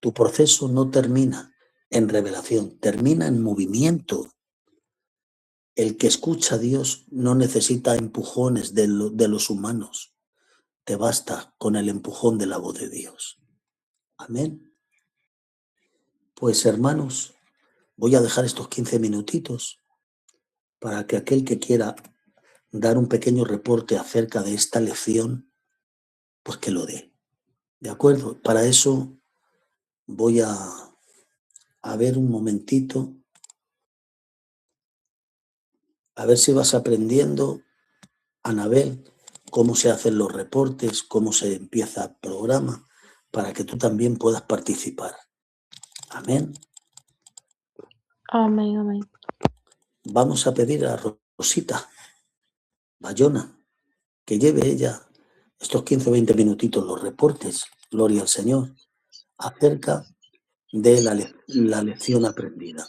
Tu proceso no termina en revelación, termina en movimiento. El que escucha a Dios no necesita empujones de los humanos. Te basta con el empujón de la voz de Dios. Amén. Pues hermanos, voy a dejar estos 15 minutitos para que aquel que quiera dar un pequeño reporte acerca de esta lección, pues que lo dé. ¿De acuerdo? Para eso voy a ver un momentito, a ver si vas aprendiendo, Anabel, cómo se hacen los reportes, cómo se empieza el programa, para que tú también puedas participar. Amén. Amén, amén. Vamos a pedir a Rosita Bayona que lleve ella estos 15 o 20 minutitos los reportes, gloria al Señor, acerca de la lección aprendida.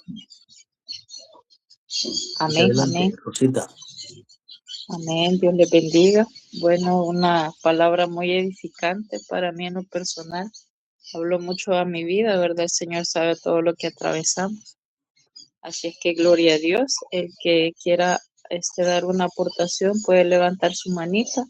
Amén, Adelante, amén, Rosita. amén. Dios le bendiga. Bueno, una palabra muy edificante para mí en lo personal. Habló mucho a mi vida, ¿verdad? El Señor sabe todo lo que atravesamos. Así es que gloria a Dios. El que quiera dar una aportación puede levantar su manita